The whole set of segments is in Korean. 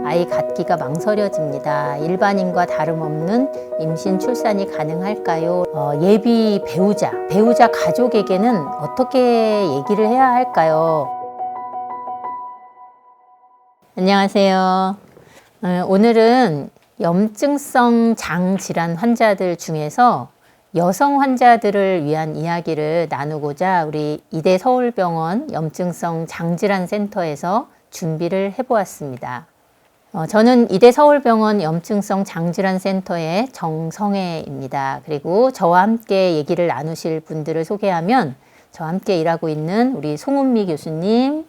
아이 갖기가 망설여집니다. 일반인과 다름없는 임신 출산이 가능할까요? 예비 배우자 가족에게는 어떻게 얘기를 해야 할까요? 안녕하세요. 오늘은 염증성 장질환 환자들 중에서 여성 환자들을 위한 이야기를 나누고자 우리 이대 서울병원 염증성 장질환 센터에서 준비를 해보았습니다. 저는 이대 서울병원 염증성 장질환 센터의 정성혜입니다. 그리고 저와 함께 얘기를 나누실 분들을 소개하면 저와 함께 일하고 있는 우리 송은미 교수님.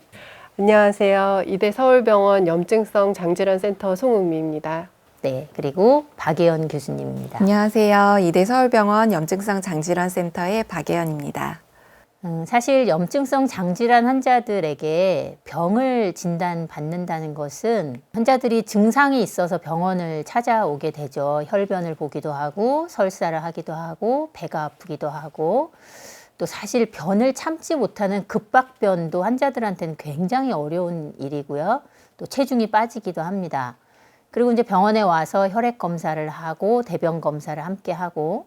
안녕하세요. 이대 서울병원 염증성 장질환 센터 송은미입니다. 네, 그리고 박예연 교수님입니다. 안녕하세요. 이대 서울병원 염증성 장질환 센터의 박예연입니다. 사실 염증성 장질환 환자들에게 병을 진단받는다는 것은 환자들이 증상이 있어서 병원을 찾아오게 되죠. 혈변을 보기도 하고 설사를 하기도 하고 배가 아프기도 하고 또 사실 변을 참지 못하는 급박변도 환자들한테는 굉장히 어려운 일이고요. 또 체중이 빠지기도 합니다. 그리고 이제 병원에 와서 혈액 검사를 하고 대변 검사를 함께 하고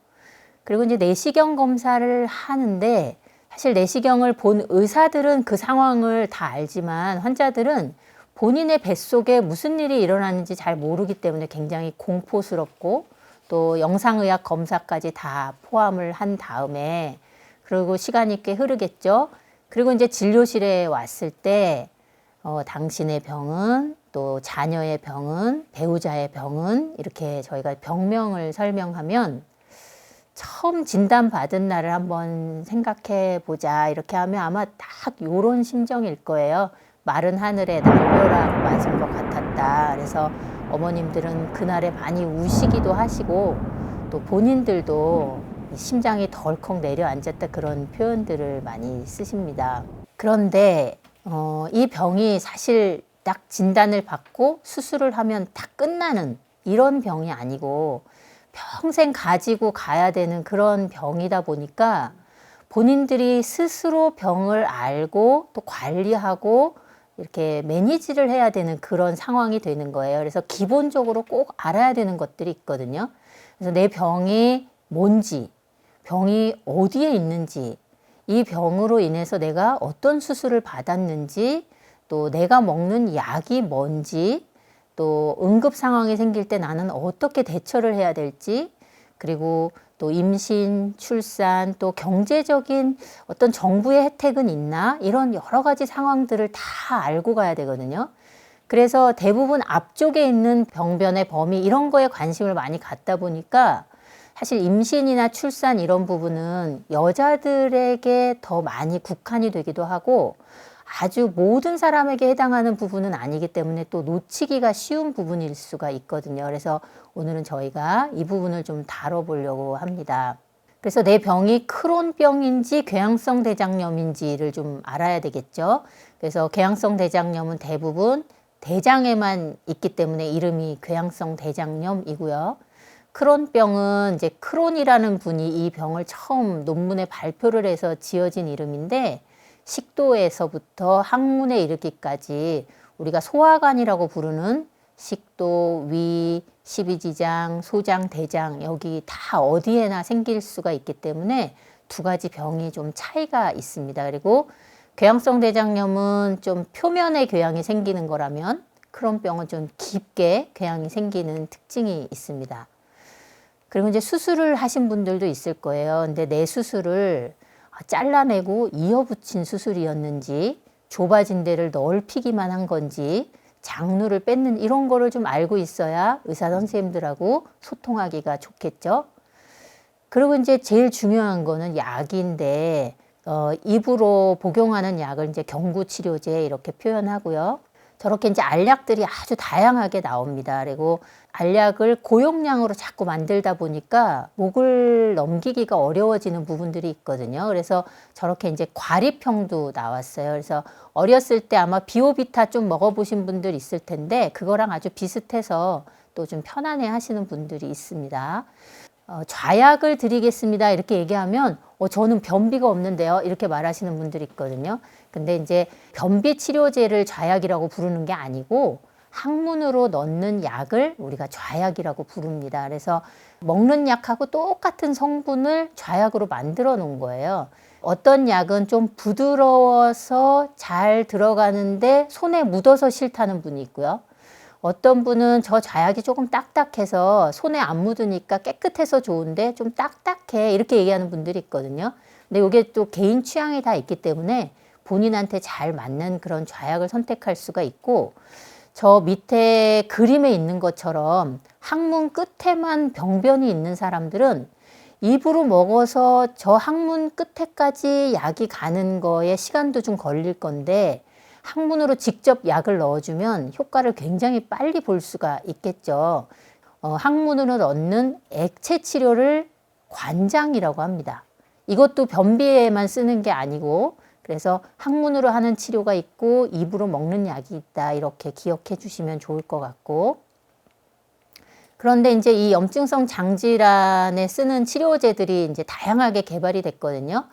그리고 이제 내시경 검사를 하는데 사실 내시경을 본 의사들은 그 상황을 다 알지만 환자들은 본인의 뱃속에 무슨 일이 일어나는지 잘 모르기 때문에 굉장히 공포스럽고 또 영상의학 검사까지 다 포함을 한 다음에 그리고 시간이 꽤 흐르겠죠. 그리고 이제 진료실에 왔을 때 당신의 병은 또 자녀의 병은 배우자의 병은 이렇게 저희가 병명을 설명하면 처음 진단받은 날을 한번 생각해 보자 이렇게 하면 아마 딱 요런 심정일 거예요. 마른 하늘에 날벼락 맞은 것 같았다. 그래서 어머님들은 그날에 많이 우시기도 하시고 또 본인들도 심장이 덜컥 내려앉았다 그런 표현들을 많이 쓰십니다. 그런데 이 병이 사실 딱 진단을 받고 수술을 하면 다 끝나는 이런 병이 아니고 평생 가지고 가야 되는 그런 병이다 보니까 본인들이 스스로 병을 알고 또 관리하고 이렇게 매니지를 해야 되는 그런 상황이 되는 거예요. 그래서 기본적으로 꼭 알아야 되는 것들이 있거든요. 그래서 내 병이 뭔지, 병이 어디에 있는지, 이 병으로 인해서 내가 어떤 수술을 받았는지, 또 내가 먹는 약이 뭔지, 또 응급 상황이 생길 때 나는 어떻게 대처를 해야 될지, 그리고 또 임신, 출산, 또 경제적인 어떤 정부의 혜택은 있나? 이런 여러 가지 상황들을 다 알고 가야 되거든요. 그래서 대부분 앞쪽에 있는 병변의 범위 이런 거에 관심을 많이 갖다 보니까 사실 임신이나 출산 이런 부분은 여자들에게 더 많이 국한이 되기도 하고 아주 모든 사람에게 해당하는 부분은 아니기 때문에 또 놓치기가 쉬운 부분일 수가 있거든요. 그래서 오늘은 저희가 이 부분을 좀 다뤄보려고 합니다. 그래서 내 병이 크론병인지 궤양성 대장염인지를 좀 알아야 되겠죠. 그래서 궤양성 대장염은 대부분 대장에만 있기 때문에 이름이 궤양성 대장염이고요. 크론병은 이제 크론이라는 분이 이 병을 처음 논문에 발표를 해서 지어진 이름인데 식도에서부터 항문에 이르기까지 우리가 소화관이라고 부르는 식도, 위, 십이지장, 소장, 대장 여기 다 어디에나 생길 수가 있기 때문에 두 가지 병이 좀 차이가 있습니다. 그리고 궤양성 대장염은 좀 표면에 궤양이 생기는 거라면 크론병은 좀 깊게 궤양이 생기는 특징이 있습니다. 그리고 이제 수술을 하신 분들도 있을 거예요. 근데 내 수술을 잘라내고 이어붙인 수술이었는지 좁아진 데를 넓히기만 한 건지 장루를 뺏는 이런 거를 좀 알고 있어야 의사 선생님들하고 소통하기가 좋겠죠. 그리고 이제 제일 중요한 거는 약인데 입으로 복용하는 약을 이제 경구치료제 이렇게 표현하고요. 저렇게 이제 알약들이 아주 다양하게 나옵니다. 그리고 알약을 고용량으로 자꾸 만들다 보니까 목을 넘기기가 어려워지는 부분들이 있거든요. 그래서 저렇게 이제 과립형도 나왔어요. 그래서 어렸을 때 아마 비오비타 좀 먹어보신 분들 있을 텐데 그거랑 아주 비슷해서 또 좀 편안해 하시는 분들이 있습니다. 좌약을 드리겠습니다. 이렇게 얘기하면 저는 변비가 없는데요. 이렇게 말하시는 분들이 있거든요. 근데 이제 변비 치료제를 좌약이라고 부르는 게 아니고 항문으로 넣는 약을 우리가 좌약이라고 부릅니다. 그래서 먹는 약하고 똑같은 성분을 좌약으로 만들어 놓은 거예요. 어떤 약은 좀 부드러워서 잘 들어가는데 손에 묻어서 싫다는 분이 있고요. 어떤 분은 저 좌약이 조금 딱딱해서 손에 안 묻으니까 깨끗해서 좋은데 좀 딱딱해 이렇게 얘기하는 분들이 있거든요. 근데 이게 또 개인 취향이 다 있기 때문에 본인한테 잘 맞는 그런 좌약을 선택할 수가 있고, 저 밑에 그림에 있는 것처럼 항문 끝에만 병변이 있는 사람들은 입으로 먹어서 저 항문 끝에까지 약이 가는 거에 시간도 좀 걸릴 건데 항문으로 직접 약을 넣어주면 효과를 굉장히 빨리 볼 수가 있겠죠. 항문으로 넣는 액체 치료를 관장이라고 합니다. 이것도 변비에만 쓰는 게 아니고, 그래서 항문으로 하는 치료가 있고 입으로 먹는 약이 있다, 이렇게 기억해 주시면 좋을 것 같고, 그런데 이제 이 염증성 장질환에 쓰는 치료제들이 이제 다양하게 개발이 됐거든요.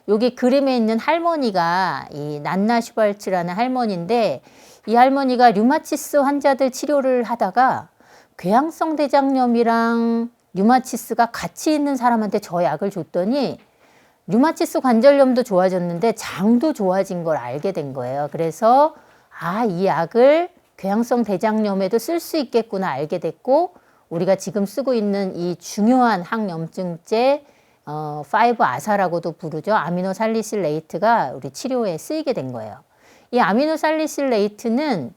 여기 그림에 있는 할머니가 이 난나 슈발츠라는 할머니인데, 이 할머니가 류마티스 환자들 치료를 하다가 궤양성 대장염이랑 류마티스가 같이 있는 사람한테 저 약을 줬더니 류마티스 관절염도 좋아졌는데 장도 좋아진 걸 알게 된 거예요. 그래서 이 약을 궤양성 대장염에도 쓸 수 있겠구나 알게 됐고, 우리가 지금 쓰고 있는 이 중요한 항염증제 5-아사라고도 부르죠. 아미노살리실레이트가 우리 치료에 쓰이게 된 거예요. 이 아미노살리실레이트는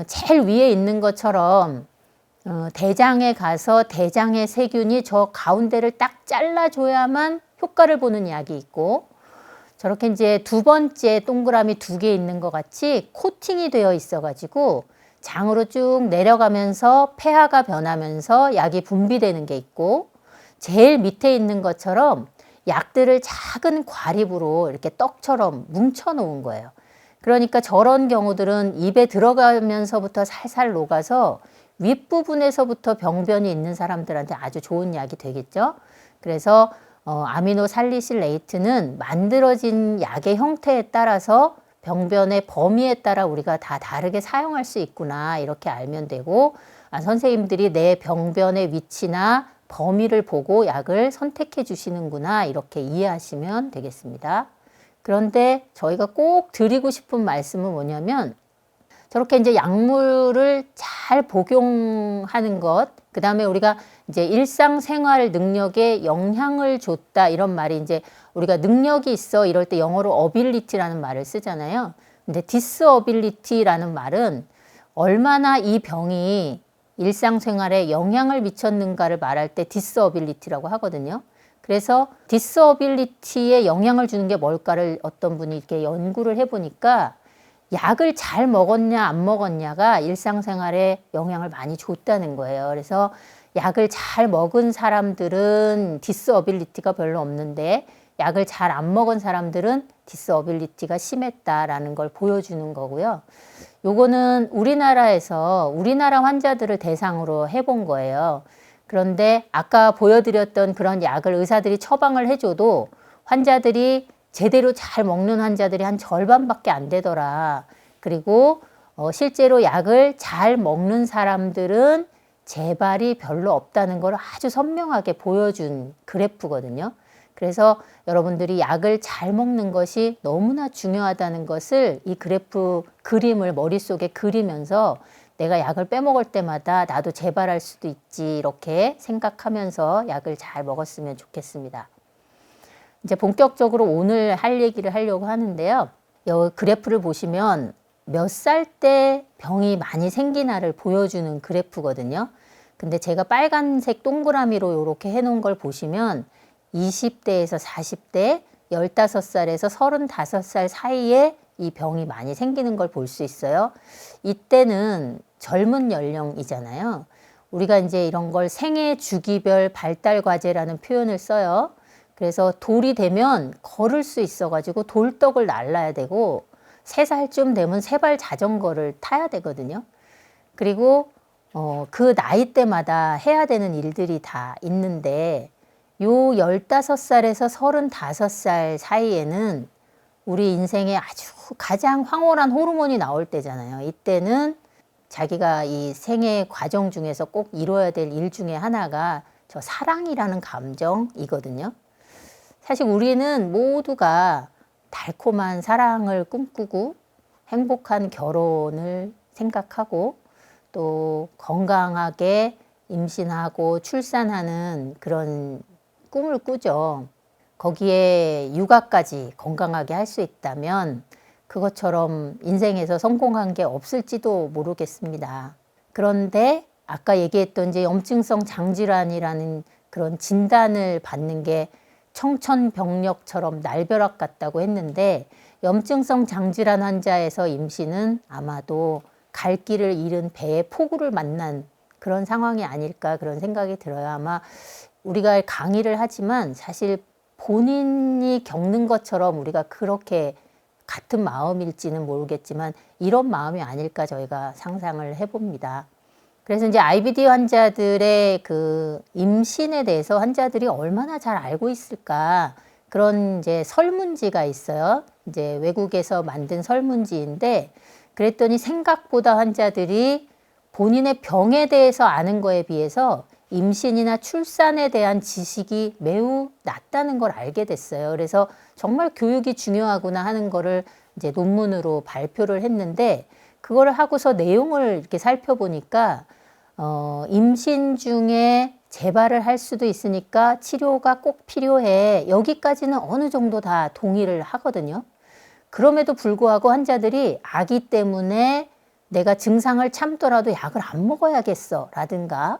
제일 위에 있는 것처럼 대장에 가서 대장의 세균이 저 가운데를 딱 잘라줘야만 효과를 보는 약이 있고, 저렇게 이제 두 번째 동그라미 2개 있는 것 같이 코팅이 되어 있어가지고 장으로 쭉 내려가면서 폐하가 변하면서 약이 분비되는 게 있고, 제일 밑에 있는 것처럼 약들을 작은 과립으로 이렇게 떡처럼 뭉쳐 놓은 거예요. 그러니까 저런 경우들은 입에 들어가면서부터 살살 녹아서 윗부분에서부터 병변이 있는 사람들한테 아주 좋은 약이 되겠죠. 그래서 아미노살리실레이트는 만들어진 약의 형태에 따라서 병변의 범위에 따라 우리가 다 다르게 사용할 수 있구나, 이렇게 알면 되고, 선생님들이 내 병변의 위치나 범위를 보고 약을 선택해 주시는구나, 이렇게 이해하시면 되겠습니다. 그런데 저희가 꼭 드리고 싶은 말씀은 뭐냐면, 저렇게 이제 약물을 잘 복용하는 것, 그 다음에 우리가 이제 일상생활 능력에 영향을 줬다, 이런 말이 이제 우리가 능력이 있어 이럴 때 영어로 ability라는 말을 쓰잖아요. 근데 disability라는 말은 얼마나 이 병이 일상생활에 영향을 미쳤는가를 말할 때 disability라고 하거든요. 그래서 disability에 영향을 주는 게 뭘까를 어떤 분이 이렇게 연구를 해보니까 약을 잘 먹었냐 안 먹었냐가 일상생활에 영향을 많이 줬다는 거예요. 그래서 약을 잘 먹은 사람들은 디스어빌리티가 별로 없는데 약을 잘 안 먹은 사람들은 디스어빌리티가 심했다라는 걸 보여주는 거고요. 요거는 우리나라에서 우리나라 환자들을 대상으로 해본 거예요. 그런데 아까 보여드렸던 그런 약을 의사들이 처방을 해줘도 환자들이 제대로 잘 먹는 환자들이 한 절반밖에 안 되더라. 그리고 실제로 약을 잘 먹는 사람들은 재발이 별로 없다는 걸 아주 선명하게 보여준 그래프거든요. 그래서 여러분들이 약을 잘 먹는 것이 너무나 중요하다는 것을 이 그래프 그림을 머릿속에 그리면서 내가 약을 빼먹을 때마다 나도 재발할 수도 있지, 이렇게 생각하면서 약을 잘 먹었으면 좋겠습니다. 이제 본격적으로 오늘 할 얘기를 하려고 하는데요. 이 그래프를 보시면 몇 살 때 병이 많이 생기나를 보여주는 그래프거든요. 근데 제가 빨간색 동그라미로 이렇게 해놓은 걸 보시면 20대에서 40대, 15살에서 35살 사이에 이 병이 많이 생기는 걸 볼 수 있어요. 이때는 젊은 연령이잖아요. 우리가 이제 이런 걸 생애 주기별 발달 과제라는 표현을 써요. 그래서 돌이 되면 걸을 수 있어가지고 돌떡을 날라야 되고, 3살쯤 되면 3발 자전거를 타야 되거든요. 그리고 그 나이대마다 해야 되는 일들이 다 있는데, 요 15살에서 35살 사이에는 우리 인생에 아주 가장 황홀한 호르몬이 나올 때잖아요. 이때는 자기가 이 생애 과정 중에서 꼭 이뤄야 될 일 중에 하나가 저 사랑이라는 감정이거든요. 사실 우리는 모두가 달콤한 사랑을 꿈꾸고 행복한 결혼을 생각하고 또 건강하게 임신하고 출산하는 그런 꿈을 꾸죠. 거기에 육아까지 건강하게 할 수 있다면 그것처럼 인생에서 성공한 게 없을지도 모르겠습니다. 그런데 아까 얘기했던 이제 염증성 장질환이라는 그런 진단을 받는 게 청천벽력처럼 날벼락 같다고 했는데 염증성 장질환 환자에서 임신은 아마도 갈 길을 잃은 배의 폭우를 만난 그런 상황이 아닐까 그런 생각이 들어요. 아마 우리가 강의를 하지만 사실 본인이 겪는 것처럼 우리가 그렇게 같은 마음일지는 모르겠지만 이런 마음이 아닐까 저희가 상상을 해봅니다. 그래서 이제 IBD 환자들의 그 임신에 대해서 환자들이 얼마나 잘 알고 있을까 그런 이제 설문지가 있어요. 이제 외국에서 만든 설문지인데 그랬더니 생각보다 환자들이 본인의 병에 대해서 아는 거에 비해서 임신이나 출산에 대한 지식이 매우 낮다는 걸 알게 됐어요. 그래서 정말 교육이 중요하구나 하는 거를 이제 논문으로 발표를 했는데 그거를 하고서 내용을 이렇게 살펴보니까 임신 중에 재발을 할 수도 있으니까 치료가 꼭 필요해. 여기까지는 어느 정도 다 동의를 하거든요. 그럼에도 불구하고 환자들이 아기 때문에 내가 증상을 참더라도 약을 안 먹어야겠어 라든가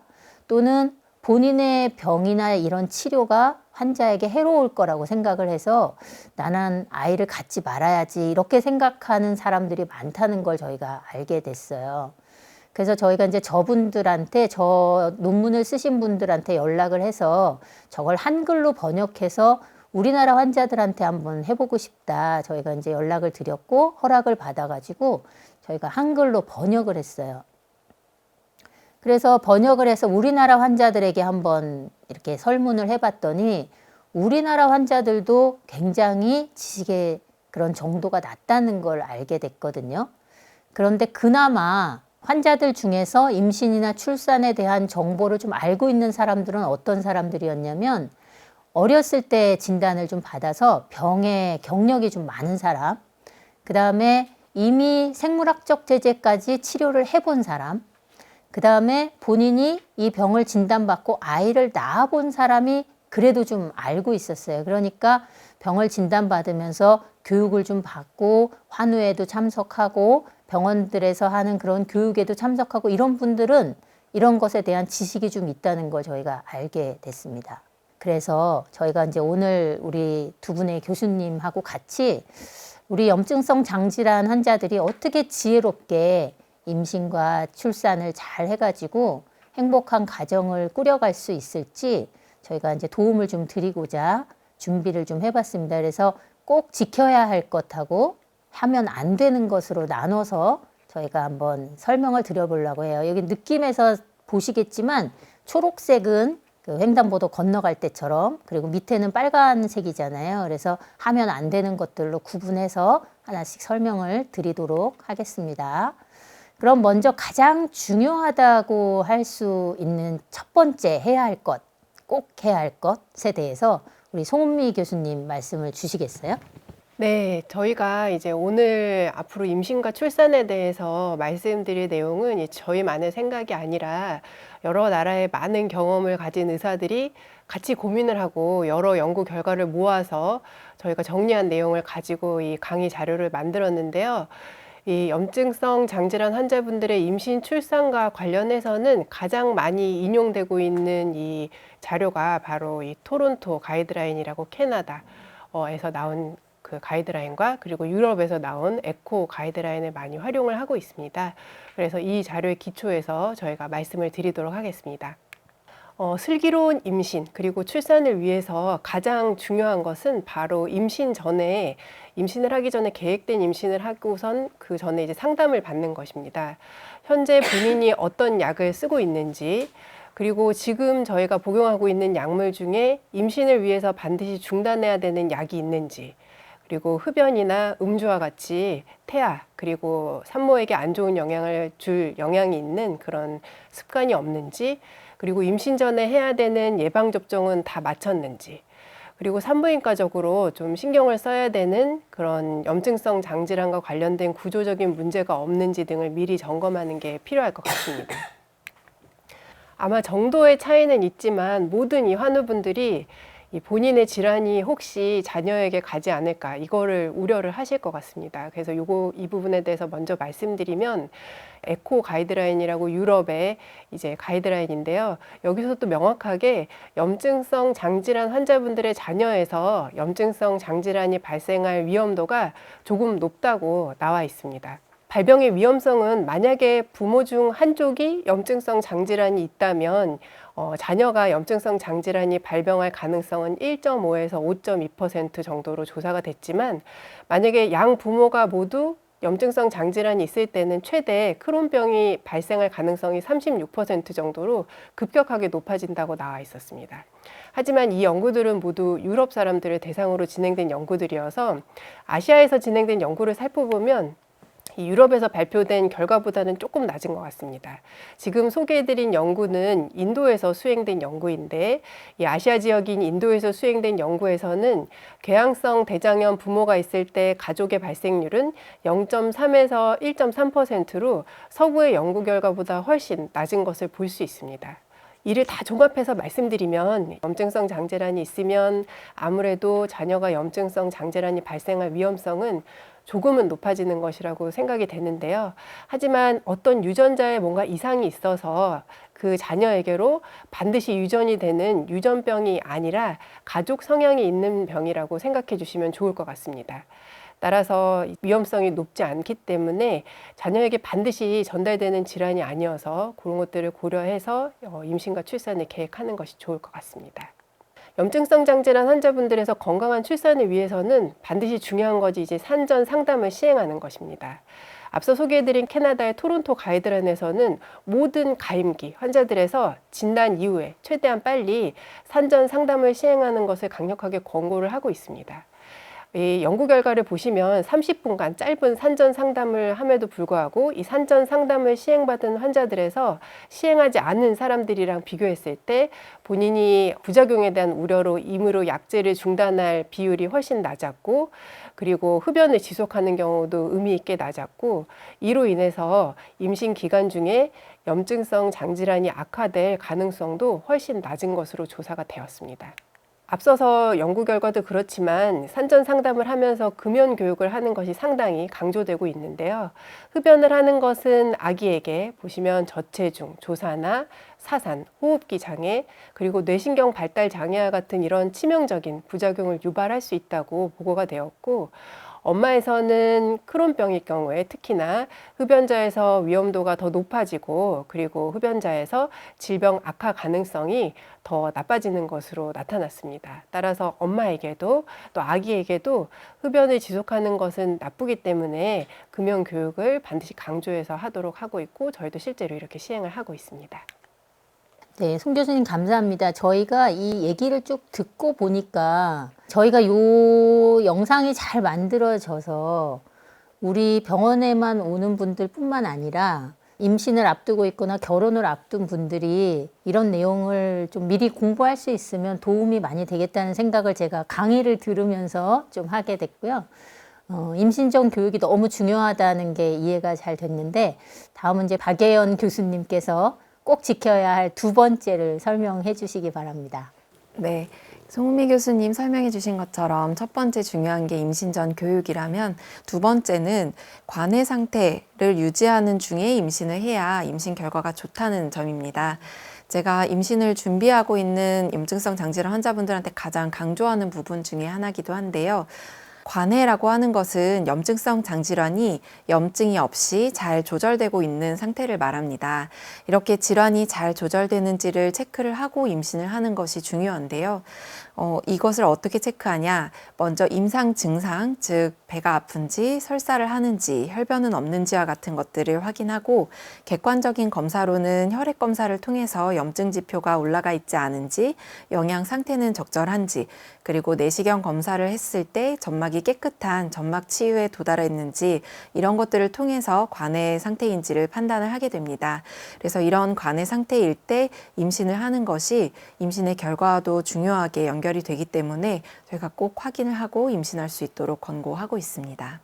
또는 본인의 병이나 이런 치료가 환자에게 해로울 거라고 생각을 해서 나는 아이를 갖지 말아야지 이렇게 생각하는 사람들이 많다는 걸 저희가 알게 됐어요. 그래서 저희가 이제 저분들한테 저 논문을 쓰신 분들한테 연락을 해서 저걸 한글로 번역해서 우리나라 환자들한테 한번 해보고 싶다. 저희가 이제 연락을 드렸고 허락을 받아가지고 저희가 한글로 번역을 했어요. 그래서 번역을 해서 우리나라 환자들에게 한번 이렇게 설문을 해봤더니 우리나라 환자들도 굉장히 지식의 그런 정도가 낮다는 걸 알게 됐거든요. 그런데 그나마 환자들 중에서 임신이나 출산에 대한 정보를 좀 알고 있는 사람들은 어떤 사람들이었냐면 어렸을 때 진단을 좀 받아서 병의 경력이 좀 많은 사람, 그 다음에 이미 생물학적 제재까지 치료를 해본 사람, 그 다음에 본인이 이 병을 진단받고 아이를 낳아본 사람이 그래도 좀 알고 있었어요. 그러니까 병을 진단받으면서 교육을 좀 받고 환우에도 참석하고 병원들에서 하는 그런 교육에도 참석하고 이런 분들은 이런 것에 대한 지식이 좀 있다는 걸 저희가 알게 됐습니다. 그래서 저희가 이제 오늘 우리 두 분의 교수님하고 같이 우리 염증성 장질환 환자들이 어떻게 지혜롭게 임신과 출산을 잘 해가지고 행복한 가정을 꾸려갈 수 있을지 저희가 이제 도움을 좀 드리고자 준비를 좀 해봤습니다. 그래서 꼭 지켜야 할 것하고 하면 안 되는 것으로 나눠서 저희가 한번 설명을 드려보려고 해요. 여기 느낌에서 보시겠지만 초록색은 그 횡단보도 건너갈 때처럼 그리고 밑에는 빨간색이잖아요. 그래서 하면 안 되는 것들로 구분해서 하나씩 설명을 드리도록 하겠습니다. 그럼 먼저 가장 중요하다고 할 수 있는 첫 번째 해야 할 것, 꼭 해야 할 것에 대해서 우리 송은미 교수님 말씀을 주시겠어요? 네, 저희가 이제 오늘 앞으로 임신과 출산에 대해서 말씀드릴 내용은 저희만의 생각이 아니라 여러 나라의 많은 경험을 가진 의사들이 같이 고민을 하고 여러 연구 결과를 모아서 저희가 정리한 내용을 가지고 이 강의 자료를 만들었는데요. 이 염증성 장질환 환자분들의 임신 출산과 관련해서는 가장 많이 인용되고 있는 이 자료가 바로 이 토론토 가이드라인이라고 캐나다에서 나온 그 가이드라인과 그리고 유럽에서 나온 에코 가이드라인을 많이 활용을 하고 있습니다. 그래서 이 자료의 기초에서 저희가 말씀을 드리도록 하겠습니다. 슬기로운 임신 그리고 출산을 위해서 가장 중요한 것은 바로 임신을 하기 전에 계획된 임신을 하고선 그 전에 이제 상담을 받는 것입니다. 현재 본인이 어떤 약을 쓰고 있는지 그리고 지금 저희가 복용하고 있는 약물 중에 임신을 위해서 반드시 중단해야 되는 약이 있는지 그리고 흡연이나 음주와 같이 태아, 그리고 산모에게 안 좋은 영향을 줄 영향이 있는 그런 습관이 없는지, 그리고 임신 전에 해야 되는 예방접종은 다 마쳤는지, 그리고 산부인과적으로 좀 신경을 써야 되는 그런 염증성 장질환과 관련된 구조적인 문제가 없는지 등을 미리 점검하는 게 필요할 것 같습니다. 아마 정도의 차이는 있지만 모든 이 환우분들이 이 본인의 질환이 혹시 자녀에게 가지 않을까 이거를 우려를 하실 것 같습니다. 그래서 이 부분에 대해서 먼저 말씀드리면 에코 가이드라인이라고 유럽의 이제 가이드라인인데요. 여기서도 명확하게 염증성 장질환 환자분들의 자녀에서 염증성 장질환이 발생할 위험도가 조금 높다고 나와 있습니다. 발병의 위험성은 만약에 부모 중 한쪽이 염증성 장질환이 있다면 자녀가 염증성 장질환이 발병할 가능성은 1.5에서 5.2% 정도로 조사가 됐지만, 만약에 양 부모가 모두 염증성 장질환이 있을 때는 최대 크론병이 발생할 가능성이 36% 정도로 급격하게 높아진다고 나와 있었습니다. 하지만 이 연구들은 모두 유럽 사람들을 대상으로 진행된 연구들이어서 아시아에서 진행된 연구를 살펴보면 이 유럽에서 발표된 결과보다는 조금 낮은 것 같습니다. 지금 소개해드린 연구는 인도에서 수행된 연구인데, 이 아시아 지역인 인도에서 수행된 연구에서는 궤양성 대장염 부모가 있을 때 가족의 발생률은 0.3에서 1.3%로 서구의 연구 결과보다 훨씬 낮은 것을 볼 수 있습니다. 이를 다 종합해서 말씀드리면 염증성 장질환이 있으면 아무래도 자녀가 염증성 장질환이 발생할 위험성은 조금은 높아지는 것이라고 생각이 되는데요. 하지만 어떤 유전자에 뭔가 이상이 있어서 그 자녀에게로 반드시 유전이 되는 유전병이 아니라 가족 성향이 있는 병이라고 생각해 주시면 좋을 것 같습니다. 따라서 위험성이 높지 않기 때문에 자녀에게 반드시 전달되는 질환이 아니어서 그런 것들을 고려해서 임신과 출산을 계획하는 것이 좋을 것 같습니다. 염증성 장질환 환자분들에서 건강한 출산을 위해서는 반드시 중요한 것이 이제 산전 상담을 시행하는 것입니다. 앞서 소개해드린 캐나다의 토론토 가이드라인에서는 모든 가임기 환자들에서 진단 이후에 최대한 빨리 산전 상담을 시행하는 것을 강력하게 권고를 하고 있습니다. 이 연구 결과를 보시면 30분간 짧은 산전 상담을 함에도 불구하고 이 산전 상담을 시행받은 환자들에서 시행하지 않은 사람들이랑 비교했을 때 본인이 부작용에 대한 우려로 임의로 약제를 중단할 비율이 훨씬 낮았고, 그리고 흡연을 지속하는 경우도 의미 있게 낮았고, 이로 인해서 임신 기간 중에 염증성 장질환이 악화될 가능성도 훨씬 낮은 것으로 조사가 되었습니다. 앞서서 연구 결과도 그렇지만 산전 상담을 하면서 금연 교육을 하는 것이 상당히 강조되고 있는데요. 흡연을 하는 것은 아기에게 보시면 저체중, 조사나 사산, 호흡기 장애, 그리고 뇌신경 발달 장애와 같은 이런 치명적인 부작용을 유발할 수 있다고 보고가 되었고, 엄마에서는 크론병일 경우에 특히나 흡연자에서 위험도가 더 높아지고, 그리고 흡연자에서 질병 악화 가능성이 더 나빠지는 것으로 나타났습니다. 따라서 엄마에게도 또 아기에게도 흡연을 지속하는 것은 나쁘기 때문에 금연 교육을 반드시 강조해서 하도록 하고 있고, 저희도 실제로 이렇게 시행을 하고 있습니다. 네, 송 교수님 감사합니다. 저희가 이 얘기를 쭉 듣고 보니까 저희가 요 영상이 잘 만들어져서 우리 병원에만 오는 분들 뿐만 아니라 임신을 앞두고 있거나 결혼을 앞둔 분들이 이런 내용을 좀 미리 공부할 수 있으면 도움이 많이 되겠다는 생각을 제가 강의를 들으면서 좀 하게 됐고요. 임신 전 교육이 너무 중요하다는 게 이해가 잘 됐는데, 다음은 이제 박예연 교수님께서 꼭 지켜야 할 두 번째를 설명해 주시기 바랍니다. 네. 송은미 교수님 설명해 주신 것처럼 첫 번째 중요한 게 임신 전 교육이라면, 두 번째는 관해 상태를 유지하는 중에 임신을 해야 임신 결과가 좋다는 점입니다. 제가 임신을 준비하고 있는 염증성 장질환 환자분들한테 가장 강조하는 부분 중에 하나이기도 한데요. 관해라고 하는 것은 염증성 장질환이 염증이 없이 잘 조절되고 있는 상태를 말합니다. 이렇게 질환이 잘 조절되는지를 체크를 하고 임신을 하는 것이 중요한데요. 이것을 어떻게 체크하냐? 먼저 임상 증상, 즉 배가 아픈지, 설사를 하는지, 혈변은 없는지와 같은 것들을 확인하고, 객관적인 검사로는 혈액 검사를 통해서 염증 지표가 올라가 있지 않은지, 영양 상태는 적절한지, 그리고 내시경 검사를 했을 때 점막이 점막이 깨끗한 점막 치유에 도달했는지 이런 것들을 통해서 관해 상태인지를 판단을 하게 됩니다. 그래서 이런 관해 상태일 때 임신을 하는 것이 임신의 결과와도 중요하게 연결이 되기 때문에 저희가 꼭 확인을 하고 임신할 수 있도록 권고하고 있습니다.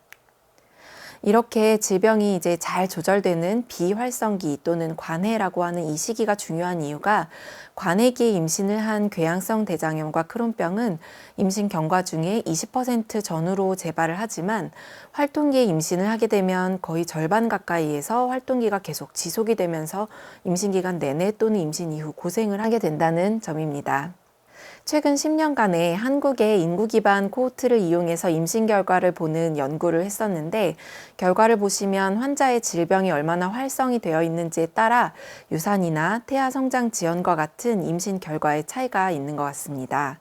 이렇게 질병이 이제 잘 조절되는 비활성기 또는 관해라고 하는 이 시기가 중요한 이유가 관해기에 임신을 한 궤양성 대장염과 크론병은 임신 경과 중에 20% 전후로 재발을 하지만 활동기에 임신을 하게 되면 거의 절반 가까이에서 활동기가 계속 지속이 되면서 임신 기간 내내 또는 임신 이후 고생을 하게 된다는 점입니다. 최근 10년간에 한국의 인구 기반 코호트를 이용해서 임신 결과를 보는 연구를 했었는데 결과를 보시면 환자의 질병이 얼마나 활성이 되어 있는지에 따라 유산이나 태아 성장 지연과 같은 임신 결과의 차이가 있는 것 같습니다.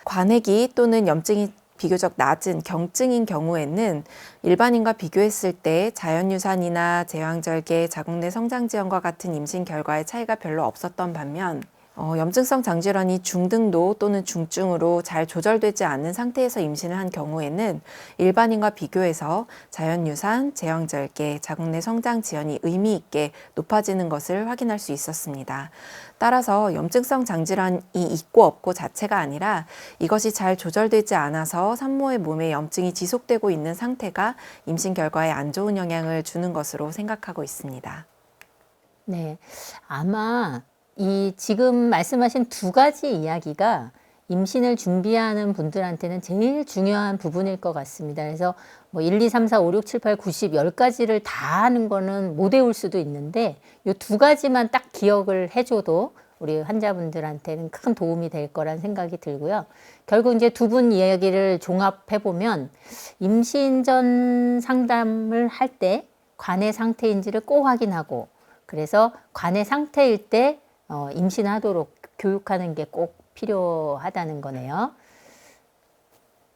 관해기 또는 염증이 비교적 낮은 경증인 경우에는 일반인과 비교했을 때 자연유산이나 제왕절개, 자궁 내 성장 지연과 같은 임신 결과의 차이가 별로 없었던 반면 염증성 장질환이 중등도 또는 중증으로 잘 조절되지 않은 상태에서 임신을 한 경우에는 일반인과 비교해서 자연유산, 제왕절개, 자궁 내 성장 지연이 의미 있게 높아지는 것을 확인할 수 있었습니다. 따라서 염증성 장질환이 있고 없고 자체가 아니라 이것이 잘 조절되지 않아서 산모의 몸에 염증이 지속되고 있는 상태가 임신 결과에 안 좋은 영향을 주는 것으로 생각하고 있습니다. 네, 아마 이 지금 말씀하신 두 가지 이야기가 임신을 준비하는 분들한테는 제일 중요한 부분일 것 같습니다. 그래서 뭐 1, 2, 3, 4, 5, 6, 7, 8, 9, 10, 10가지를 다 하는 거는 못 외울 수도 있는데 이 두 가지만 딱 기억을 해줘도 우리 환자분들한테는 큰 도움이 될 거란 생각이 들고요. 결국 이제 두 분 이야기를 종합해보면 임신 전 상담을 할 때 관해 상태인지를 꼭 확인하고 그래서 관해 상태일 때 임신하도록 교육하는 게 꼭 필요하다는 거네요.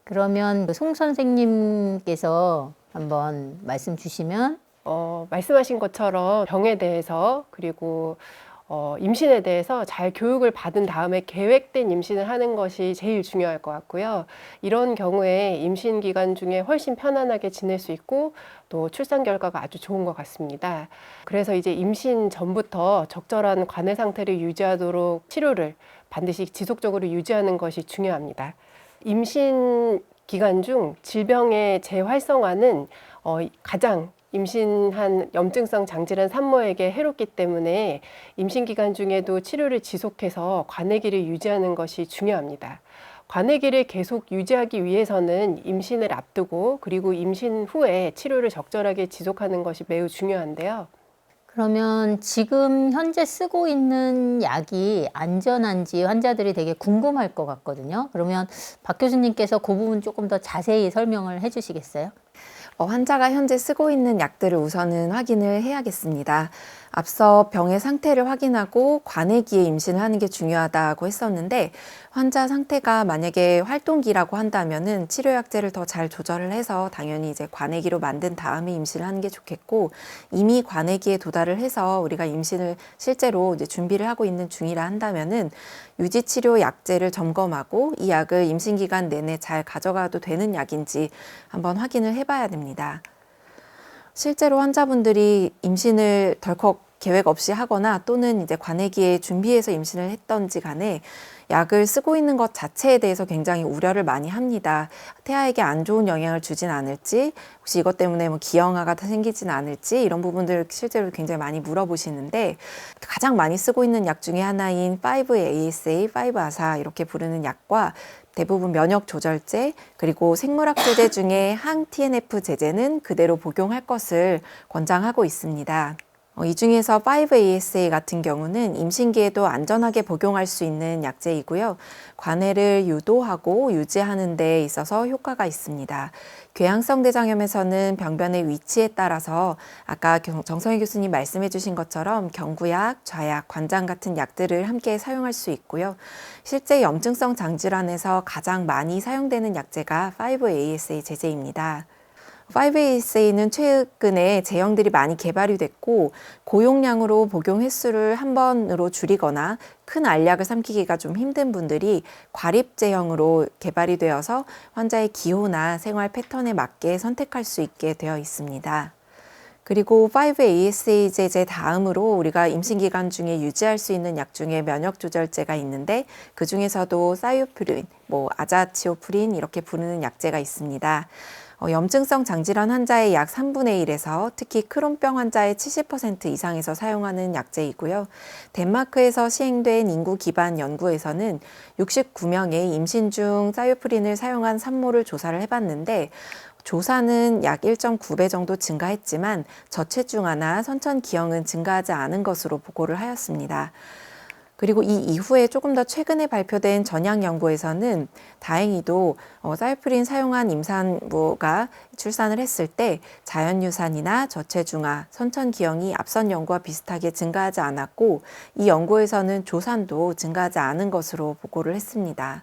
그러면 송 선생님께서 한번 말씀 주시면 말씀하신 것처럼 병에 대해서 그리고 임신에 대해서 잘 교육을 받은 다음에 계획된 임신을 하는 것이 제일 중요할 것 같고요. 이런 경우에 임신 기간 중에 훨씬 편안하게 지낼 수 있고 또 출산 결과가 아주 좋은 것 같습니다. 그래서 이제 임신 전부터 적절한 관해 상태를 유지하도록 치료를 반드시 지속적으로 유지하는 것이 중요합니다. 임신 기간 중 질병의 재활성화는 가장 임신한 염증성 장질환 산모에게 해롭기 때문에 임신 기간 중에도 치료를 지속해서 관해기를 유지하는 것이 중요합니다. 관해기를 계속 유지하기 위해서는 임신을 앞두고 그리고 임신 후에 치료를 적절하게 지속하는 것이 매우 중요한데요. 그러면 지금 현재 쓰고 있는 약이 안전한지 환자들이 되게 궁금할 것 같거든요. 그러면 박 교수님께서 그 부분 조금 더 자세히 설명을 해 주시겠어요? 환자가 현재 쓰고 있는 약들을 우선은 확인을 해야겠습니다. 앞서 병의 상태를 확인하고 관해기에 임신을 하는 게 중요하다고 했었는데 환자 상태가 만약에 활동기라고 한다면은 치료약제를 더 잘 조절을 해서 당연히 이제 관해기로 만든 다음에 임신을 하는 게 좋겠고 이미 관해기에 도달을 해서 우리가 임신을 실제로 이제 준비를 하고 있는 중이라 한다면은 유지치료 약제를 점검하고 이 약을 임신 기간 내내 잘 가져가도 되는 약인지 한번 확인을 해봐야 됩니다. 실제로 환자분들이 임신을 덜컥 계획 없이 하거나 또는 이제 관해기에 준비해서 임신을 했던지 간에 약을 쓰고 있는 것 자체에 대해서 굉장히 우려를 많이 합니다. 태아에게 안 좋은 영향을 주진 않을지, 혹시 이것 때문에 뭐 기형아가 생기진 않을지 이런 부분들을 실제로 굉장히 많이 물어보시는데 가장 많이 쓰고 있는 약 중에 하나인 5-ASA, 5-ASA 이렇게 부르는 약과 대부분 면역 조절제 그리고 생물학 제제 중에 항 TNF 제제는 그대로 복용할 것을 권장하고 있습니다. 이 중에서 5-ASA 같은 경우는 임신기에도 안전하게 복용할 수 있는 약제이고요. 관해를 유도하고 유지하는 데 있어서 효과가 있습니다. 궤양성 대장염에서는 병변의 위치에 따라서 아까 정성희 교수님 말씀해 주신 것처럼 경구약, 좌약, 관장 같은 약들을 함께 사용할 수 있고요. 실제 염증성 장질환에서 가장 많이 사용되는 약제가 5-ASA 제제입니다. 5-ASA는 최근에 제형들이 많이 개발이 됐고 고용량으로 복용 횟수를 한 번으로 줄이거나 큰 알약을 삼키기가 좀 힘든 분들이 과립 제형으로 개발이 되어서 환자의 기호나 생활 패턴에 맞게 선택할 수 있게 되어 있습니다. 그리고 5-ASA 제제 다음으로 우리가 임신 기간 중에 유지할 수 있는 약 중에 면역 조절제가 있는데 그 중에서도 사이오프린, 아자치오프린 이렇게 부르는 약제가 있습니다. 염증성 장질환 환자의 약 3분의 1에서 특히 크론병 환자의 70% 이상에서 사용하는 약제이고요. 덴마크에서 시행된 인구 기반 연구에서는 69명의 임신 중 사이오프린을 사용한 산모를 조사를 해봤는데 조사는 약 1.9배 정도 증가했지만 저체중아나 선천 기형은 증가하지 않은 것으로 보고를 하였습니다. 그리고 이 이후에 조금 더 최근에 발표된 전약 연구에서는 다행히도 사이오프린 사용한 임산부가 출산을 했을 때 자연유산이나 저체중아, 선천기형이 앞선 연구와 비슷하게 증가하지 않았고 이 연구에서는 조산도 증가하지 않은 것으로 보고를 했습니다.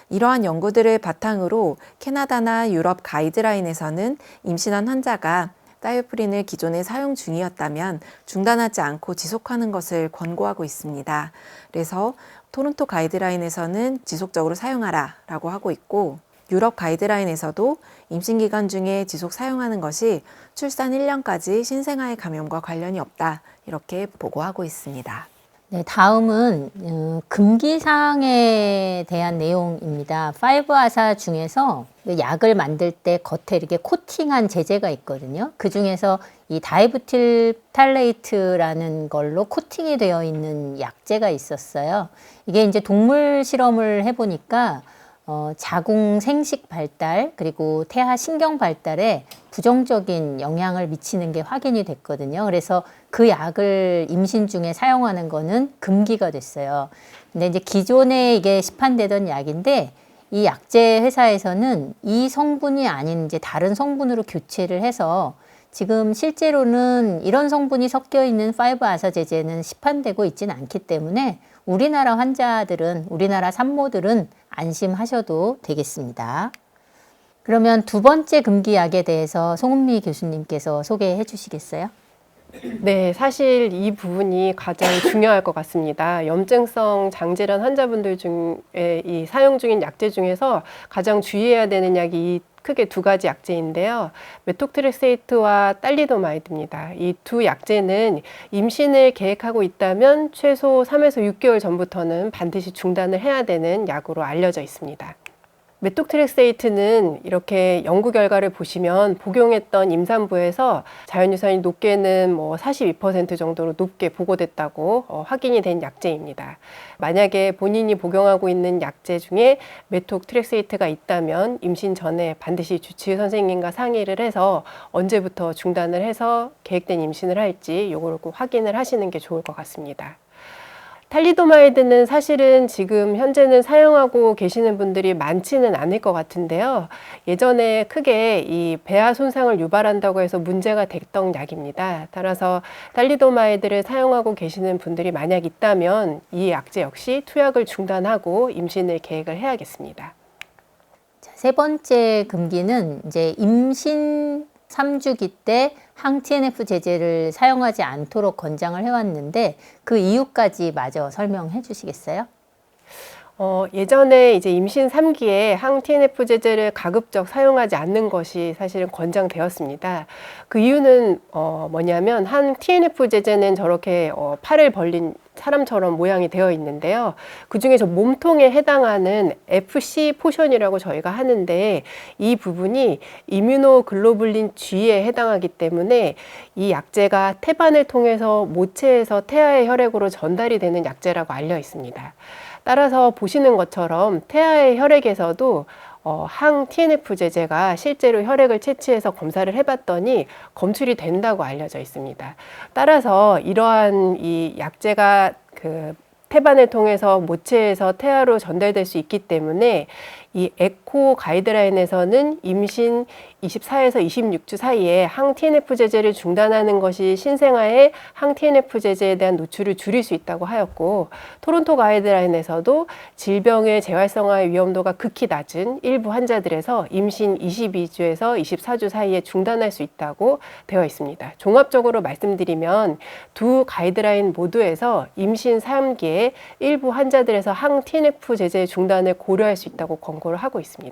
이러한 연구들을 바탕으로 캐나다나 유럽 가이드라인에서는 임신한 환자가 사이오프린을 기존에 사용 중이었다면 중단하지 않고 지속하는 것을 권고하고 있습니다. 그래서 토론토 가이드라인에서는 지속적으로 사용하라 라고 하고 있고 유럽 가이드라인에서도 임신 기간 중에 지속 사용하는 것이 출산 1년까지 신생아의 감염과 관련이 없다 이렇게 보고하고 있습니다. 네, 다음은 금기사항에 대한 내용입니다. 5-아사 중에서 약을 만들 때 겉에 이렇게 코팅한 제제가 있거든요. 그 중에서 이 다이부틸 탈레이트라는 걸로 코팅이 되어 있는 약제가 있었어요. 이게 이제 동물 실험을 해보니까 자궁 생식 발달 그리고 태아 신경 발달에 부정적인 영향을 미치는 게 확인이 됐거든요. 그래서 그 약을 임신 중에 사용하는 거는 금기가 됐어요. 근데 이제 기존에 이게 시판되던 약인데 이 약제 회사에서는 이 성분이 아닌 이제 다른 성분으로 교체를 해서 지금 실제로는 이런 성분이 섞여 있는 5-아사 제제는 시판되고 있지는 않기 때문에 우리나라 환자들은, 우리나라 산모들은 안심하셔도 되겠습니다. 그러면 두 번째 금기약에 대해서 송은미 교수님께서 소개해 주시겠어요? 네, 사실 이 부분이 가장 중요할 것 같습니다. 염증성 장질환 환자분들 중에 이 사용 중인 약제 중에서 가장 주의해야 되는 약이 크게 두 가지 약제인데요. 메톡트렉세이트와 딸리도마이드입니다. 이 두 약제는 임신을 계획하고 있다면 최소 3에서 6개월 전부터는 반드시 중단을 해야 되는 약으로 알려져 있습니다. 메톡트렉세이트는 이렇게 연구 결과를 보시면 복용했던 임산부에서 자연유산이 높게는 42% 정도로 높게 보고됐다고 확인이 된 약제입니다. 만약에 본인이 복용하고 있는 약제 중에 메톡트렉세이트가 있다면 임신 전에 반드시 주치의 선생님과 상의를 해서 언제부터 중단을 해서 계획된 임신을 할지 이걸 꼭 확인을 하시는 게 좋을 것 같습니다. 탈리도마이드는 사실은 지금 현재는 사용하고 계시는 분들이 많지는 않을 것 같은데요. 예전에 크게 이 배아 손상을 유발한다고 해서 문제가 됐던 약입니다. 따라서 탈리도마이드를 사용하고 계시는 분들이 만약 있다면 이 약제 역시 투약을 중단하고 임신을 계획을 해야겠습니다. 자, 세 번째 금기는 이제 임신 3주기 때 항 TNF 제제를 사용하지 않도록 권장을 해왔는데 그 이유까지 마저 설명해 주시겠어요? 예전에 이제 임신 3기에 항 TNF 제제를 가급적 사용하지 않는 것이 사실은 권장되었습니다. 그 이유는 뭐냐면 항 TNF 제제는 저렇게 팔을 벌린 사람처럼 모양이 되어 있는데요. 그 중에서 몸통에 해당하는 FC 포션이라고 저희가 하는데 이 부분이 이뮤노글로불린 G에 해당하기 때문에 이 약제가 태반을 통해서 모체에서 태아의 혈액으로 전달이 되는 약제라고 알려 있습니다. 따라서 보시는 것처럼 태아의 혈액에서도 항 TNF 제제가 실제로 혈액을 채취해서 검사를 해봤더니 검출이 된다고 알려져 있습니다. 따라서 이러한 이 약제가 태반을 통해서 모체에서 태아로 전달될 수 있기 때문에 이 에코 가이드라인에서는 임신 24에서 26주 사이에 항 TNF 제제를 중단하는 것이 신생아의 항 TNF 제제에 대한 노출을 줄일 수 있다고 하였고, 토론토 가이드라인에서도 질병의 재활성화 위험도가 극히 낮은 일부 환자들에서 임신 22주에서 24주 사이에 중단할 수 있다고 되어 있습니다. 종합적으로 말씀드리면 두 가이드라인 모두에서 임신 3기에 일부 환자들에서 항 TNF 제제 중단을 고려할 수 있다고 권고를 하고 있습니다.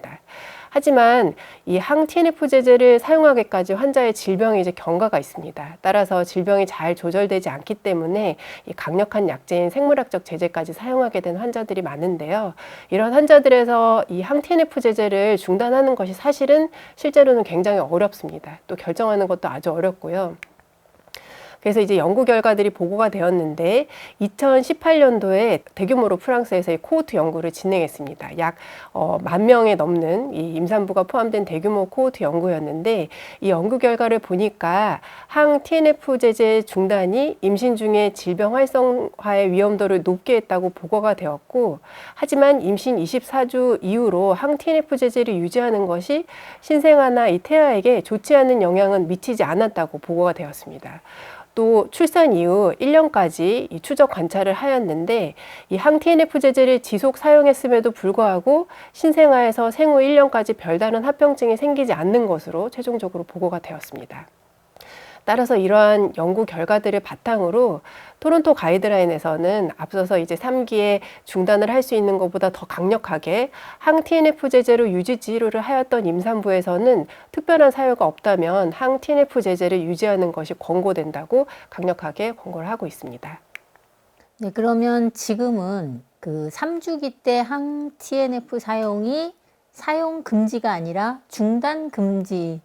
하지만 이 항 TNF 제제를 사용하기까지 환자의 질병이 이제 경과가 있습니다. 따라서 질병이 잘 조절되지 않기 때문에 이 강력한 약제인 생물학적 제제까지 사용하게 된 환자들이 많은데요. 이런 환자들에서 이 항 TNF 제제를 중단하는 것이 사실은 실제로는 굉장히 어렵습니다. 또 결정하는 것도 아주 어렵고요. 그래서 이제 연구 결과들이 보고가 되었는데 2018년도에 대규모로 프랑스에서 이 코호트 연구를 진행했습니다. 약 10,000명에 넘는 이 임산부가 포함된 대규모 코호트 연구였는데, 이 연구 결과를 보니까 항 TNF 제제 중단이 임신 중에 질병 활성화의 위험도를 높게 했다고 보고가 되었고, 하지만 임신 24주 이후로 항 TNF 제제를 유지하는 것이 신생아나 이 태아에게 좋지 않은 영향은 미치지 않았다고 보고가 되었습니다. 또 출산 이후 1년까지 이 추적 관찰을 하였는데, 이 항 TNF 제제를 지속 사용했음에도 불구하고 신생아에서 생후 1년까지 별다른 합병증이 생기지 않는 것으로 최종적으로 보고가 되었습니다. 따라서 이러한 연구 결과들을 바탕으로 토론토 가이드라인에서는 앞서서 이제 3기에 중단을 할 수 있는 것보다 더 강력하게 항 TNF 제제로 유지 치료를 하였던 임산부에서는 특별한 사유가 없다면 항 TNF 제제를 유지하는 것이 권고된다고 강력하게 권고를 하고 있습니다. 네, 그러면 지금은 그 3주기 때 항 TNF 사용이 사용 금지가 아니라 중단 금지.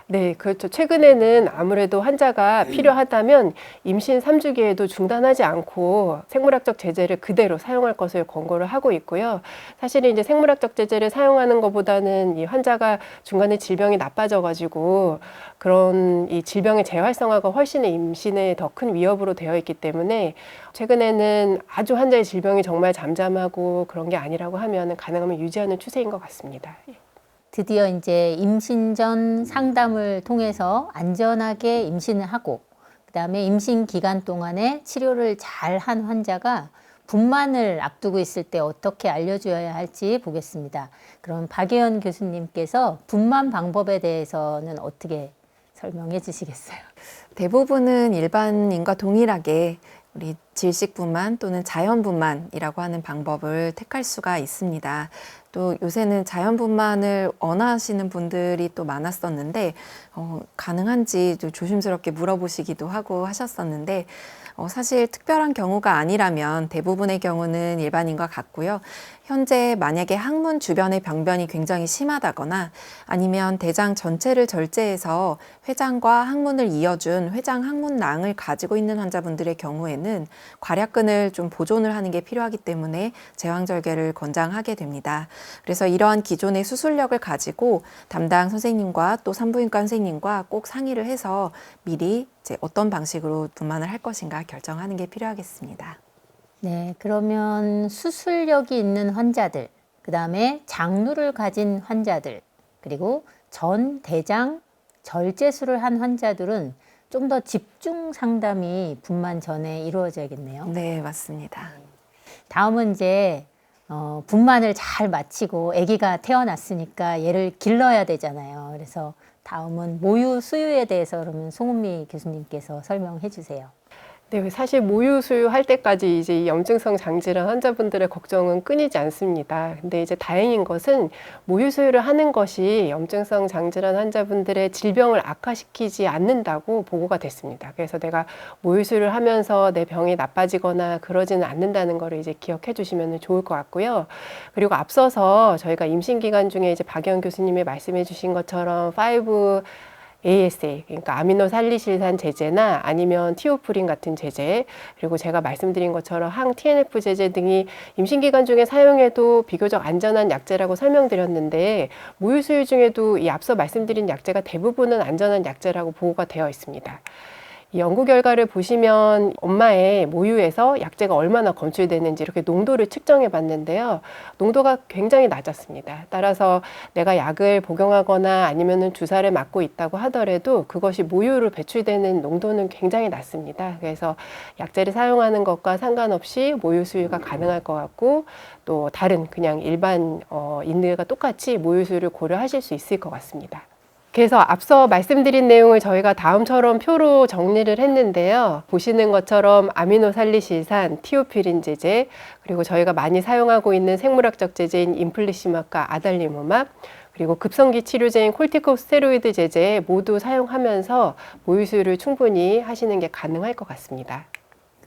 네, 그렇죠. 최근에는 아무래도 환자가 필요하다면 임신 3주기에도 중단하지 않고 생물학적 제제를 그대로 사용할 것을 권고를 하고 있고요. 사실은 이제 생물학적 제제를 사용하는 것보다는 이 환자가 중간에 질병이 나빠져가지고 그런 이 질병의 재활성화가 훨씬 임신에 더 큰 위협으로 되어 있기 때문에 최근에는 아주 환자의 질병이 정말 잠잠하고 그런 게 아니라고 하면 가능하면 유지하는 추세인 것 같습니다. 드디어 이제 임신 전 상담을 통해서 안전하게 임신을 하고, 그다음에 임신 기간 동안에 치료를 잘 한 환자가 분만을 앞두고 있을 때 어떻게 알려줘야 할지 보겠습니다. 그럼 박예원 교수님께서 분만 방법에 대해서는 어떻게 설명해 주시겠어요? 대부분은 일반인과 동일하게 우리 질식분만 또는 자연분만이라고 하는 방법을 택할 수가 있습니다. 또 요새는 자연분만을 원하시는 분들이 또 많았었는데 가능한지 좀 조심스럽게 물어보시기도 하고 하셨었는데, 사실 특별한 경우가 아니라면 대부분의 경우는 일반인과 같고요. 현재 만약에 항문 주변의 병변이 굉장히 심하다거나 아니면 대장 전체를 절제해서 회장과 항문을 이어준 회장 항문낭을 가지고 있는 환자분들의 경우에는 괄약근을 좀 보존을 하는 게 필요하기 때문에 제왕절개를 권장하게 됩니다. 그래서 이러한 기존의 수술력을 가지고 담당 선생님과 또 산부인과 선생님과 꼭 상의를 해서 미리 이제 어떤 방식으로 분만을 할 것인가 결정하는 게 필요하겠습니다. 네, 그러면 수술력이 있는 환자들, 그 다음에 장루를 가진 환자들, 그리고 전 대장 절제술을 한 환자들은 좀 더 집중 상담이 분만 전에 이루어져야겠네요. 네, 맞습니다. 다음은 이제 분만을 잘 마치고 아기가 태어났으니까 얘를 길러야 되잖아요. 그래서 다음은 모유 수유에 대해서 그러면 송은미 교수님께서 설명해 주세요. 네, 사실 모유 수유할 때까지 이제 이 염증성 장질환 환자분들의 걱정은 끊이지 않습니다. 근데 이제 다행인 것은 모유 수유를 하는 것이 염증성 장질환 환자분들의 질병을 악화시키지 않는다고 보고가 됐습니다. 그래서 내가 모유 수유를 하면서 내 병이 나빠지거나 그러지는 않는다는 거를 이제 기억해 주시면 좋을 것 같고요. 그리고 앞서서 저희가 임신 기간 중에 이제 박예원 교수님이 말씀해 주신 것처럼 5-ASA, 그러니까 아미노살리실산 제제나 아니면 티오프린 같은 제제, 그리고 제가 말씀드린 것처럼 항 TNF 제제 등이 임신 기간 중에 사용해도 비교적 안전한 약제라고 설명드렸는데, 모유 수유 중에도 이 앞서 말씀드린 약제가 대부분은 안전한 약제라고 보고가 되어 있습니다. 이 연구 결과를 보시면 엄마의 모유에서 약재가 얼마나 검출되는지 이렇게 농도를 측정해 봤는데요. 농도가 굉장히 낮았습니다. 따라서 내가 약을 복용하거나 아니면은 주사를 맞고 있다고 하더라도 그것이 모유로 배출되는 농도는 굉장히 낮습니다. 그래서 약재를 사용하는 것과 상관없이 모유 수유가 가능할 것 같고 또 다른 그냥 일반 인들과 똑같이 모유 수유를 고려하실 수 있을 것 같습니다. 그래서 앞서 말씀드린 내용을 저희가 다음처럼 표로 정리를 했는데요. 보시는 것처럼 아미노살리실산, 티오피린 제제, 그리고 저희가 많이 사용하고 있는 생물학적 제제인 인플리시막과 아달리무막, 그리고 급성기 치료제인 콜티코스테로이드 제제 모두 사용하면서 모유 수유를 충분히 하시는 게 가능할 것 같습니다.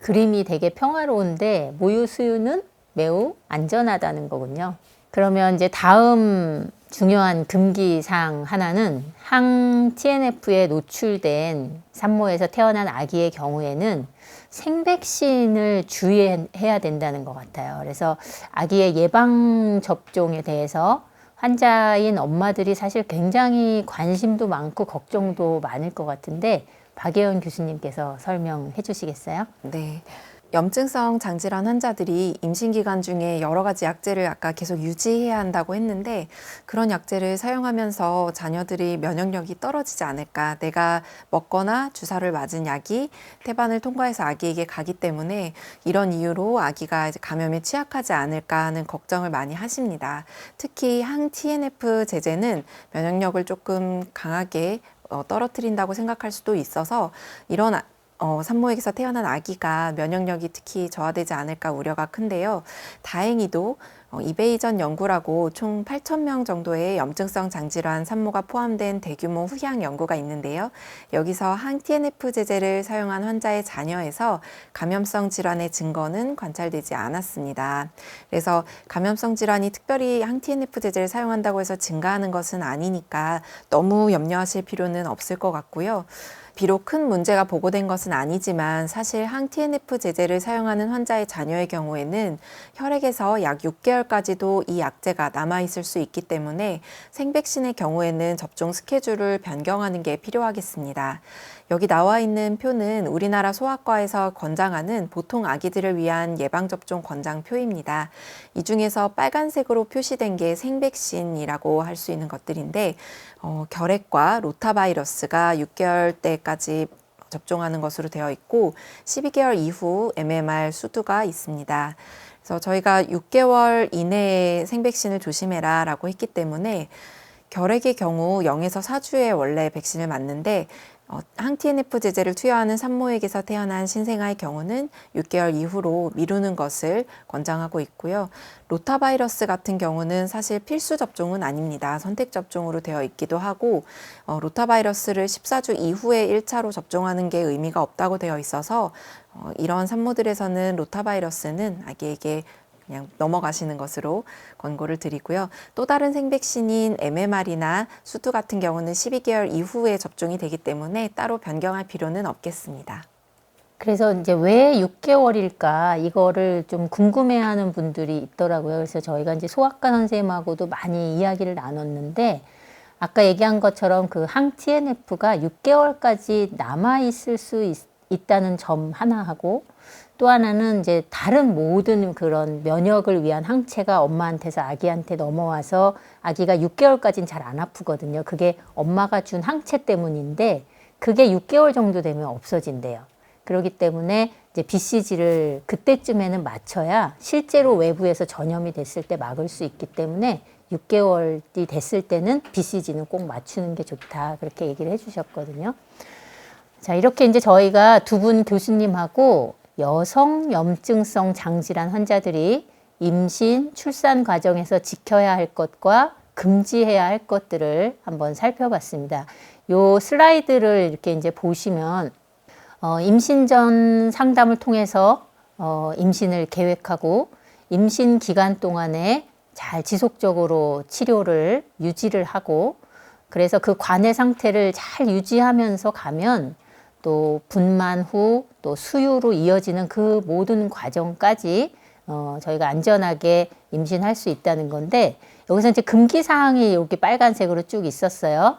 그림이 되게 평화로운데 모유 수유는 매우 안전하다는 거군요. 그러면 이제 다음 중요한 금기사항 하나는 항 TNF에 노출된 산모에서 태어난 아기의 경우에는 생백신을 주의해야 된다는 것 같아요. 그래서 아기의 예방 접종에 대해서 환자인 엄마들이 사실 굉장히 관심도 많고 걱정도 많을 것 같은데 박예원 교수님께서 설명해 주시겠어요? 네. 염증성 장질환 환자들이 임신 기간 중에 여러 가지 약제를 아까 계속 유지해야 한다고 했는데 그런 약제를 사용하면서 자녀들이 면역력이 떨어지지 않을까, 내가 먹거나 주사를 맞은 약이 태반을 통과해서 아기에게 가기 때문에 이런 이유로 아기가 이제 감염에 취약하지 않을까 하는 걱정을 많이 하십니다. 특히 항 TNF 제제는 면역력을 조금 강하게 떨어뜨린다고 생각할 수도 있어서 이런 산모에게서 태어난 아기가 면역력이 특히 저하되지 않을까 우려가 큰데요. 다행히도 이베이전 연구라고 총 8,000명 정도의 염증성 장질환 산모가 포함된 대규모 후향 연구가 있는데요. 여기서 항 TNF 제제를 사용한 환자의 자녀에서 감염성 질환의 증거는 관찰되지 않았습니다. 그래서 감염성 질환이 특별히 항 TNF 제제를 사용한다고 해서 증가하는 것은 아니니까 너무 염려하실 필요는 없을 것 같고요. 비록 큰 문제가 보고된 것은 아니지만 사실 항 TNF 제제를 사용하는 환자의 자녀의 경우에는 혈액에서 약 6개월까지도 이 약제가 남아있을 수 있기 때문에 생백신의 경우에는 접종 스케줄을 변경하는 게 필요하겠습니다. 여기 나와 있는 표는 우리나라 소아과에서 권장하는 보통 아기들을 위한 예방접종 권장표입니다. 이 중에서 빨간색으로 표시된 게 생백신이라고 할 수 있는 것들인데 결핵과 로타바이러스가 6개월 때까지 접종하는 것으로 되어 있고 12개월 이후 MMR 수두가 있습니다. 그래서 저희가 6개월 이내에 생백신을 조심해라 라고 했기 때문에 결핵의 경우 0에서 4주에 원래 백신을 맞는데 항 TNF 제제를 투여하는 산모에게서 태어난 신생아의 경우는 6개월 이후로 미루는 것을 권장하고 있고요. 로타바이러스 같은 경우는 사실 필수 접종은 아닙니다. 선택 접종으로 되어 있기도 하고 로타바이러스를 14주 이후에 1차로 접종하는 게 의미가 없다고 되어 있어서 이런 산모들에서는 로타바이러스는 아기에게 그냥 넘어가시는 것으로 권고를 드리고요. 또 다른 생백신인 MMR이나 수두 같은 경우는 12개월 이후에 접종이 되기 때문에 따로 변경할 필요는 없겠습니다. 그래서 이제 왜 6개월일까 이거를 좀 궁금해하는 분들이 있더라고요. 그래서 저희가 이제 소아과 선생님하고도 많이 이야기를 나눴는데 아까 얘기한 것처럼 그 항 TNF가 6개월까지 남아 있을 수 있다는 점 하나하고 또 하나는 이제 다른 모든 그런 면역을 위한 항체가 엄마한테서 아기한테 넘어와서 아기가 6개월까지는 잘 안 아프거든요. 그게 엄마가 준 항체 때문인데 그게 6개월 정도 되면 없어진대요. 그렇기 때문에 이제 BCG를 그때쯤에는 맞춰야 실제로 외부에서 전염이 됐을 때 막을 수 있기 때문에 6개월이 됐을 때는 BCG는 꼭 맞추는 게 좋다. 그렇게 얘기를 해주셨거든요. 자, 이렇게 이제 저희가 두 분 교수님하고 여성 염증성 장질환 환자들이 임신, 출산 과정에서 지켜야 할 것과 금지해야 할 것들을 한번 살펴봤습니다. 요 슬라이드를 이렇게 이제 보시면 임신 전 상담을 통해서 임신을 계획하고 임신 기간 동안에 잘 지속적으로 치료를 유지를 하고 그래서 그 관해 상태를 잘 유지하면서 가면 또 분만 후 또 수유로 이어지는 그 모든 과정까지 저희가 안전하게 임신할 수 있다는 건데 여기서 이제 금기 사항이 이렇게 빨간색으로 쭉 있었어요.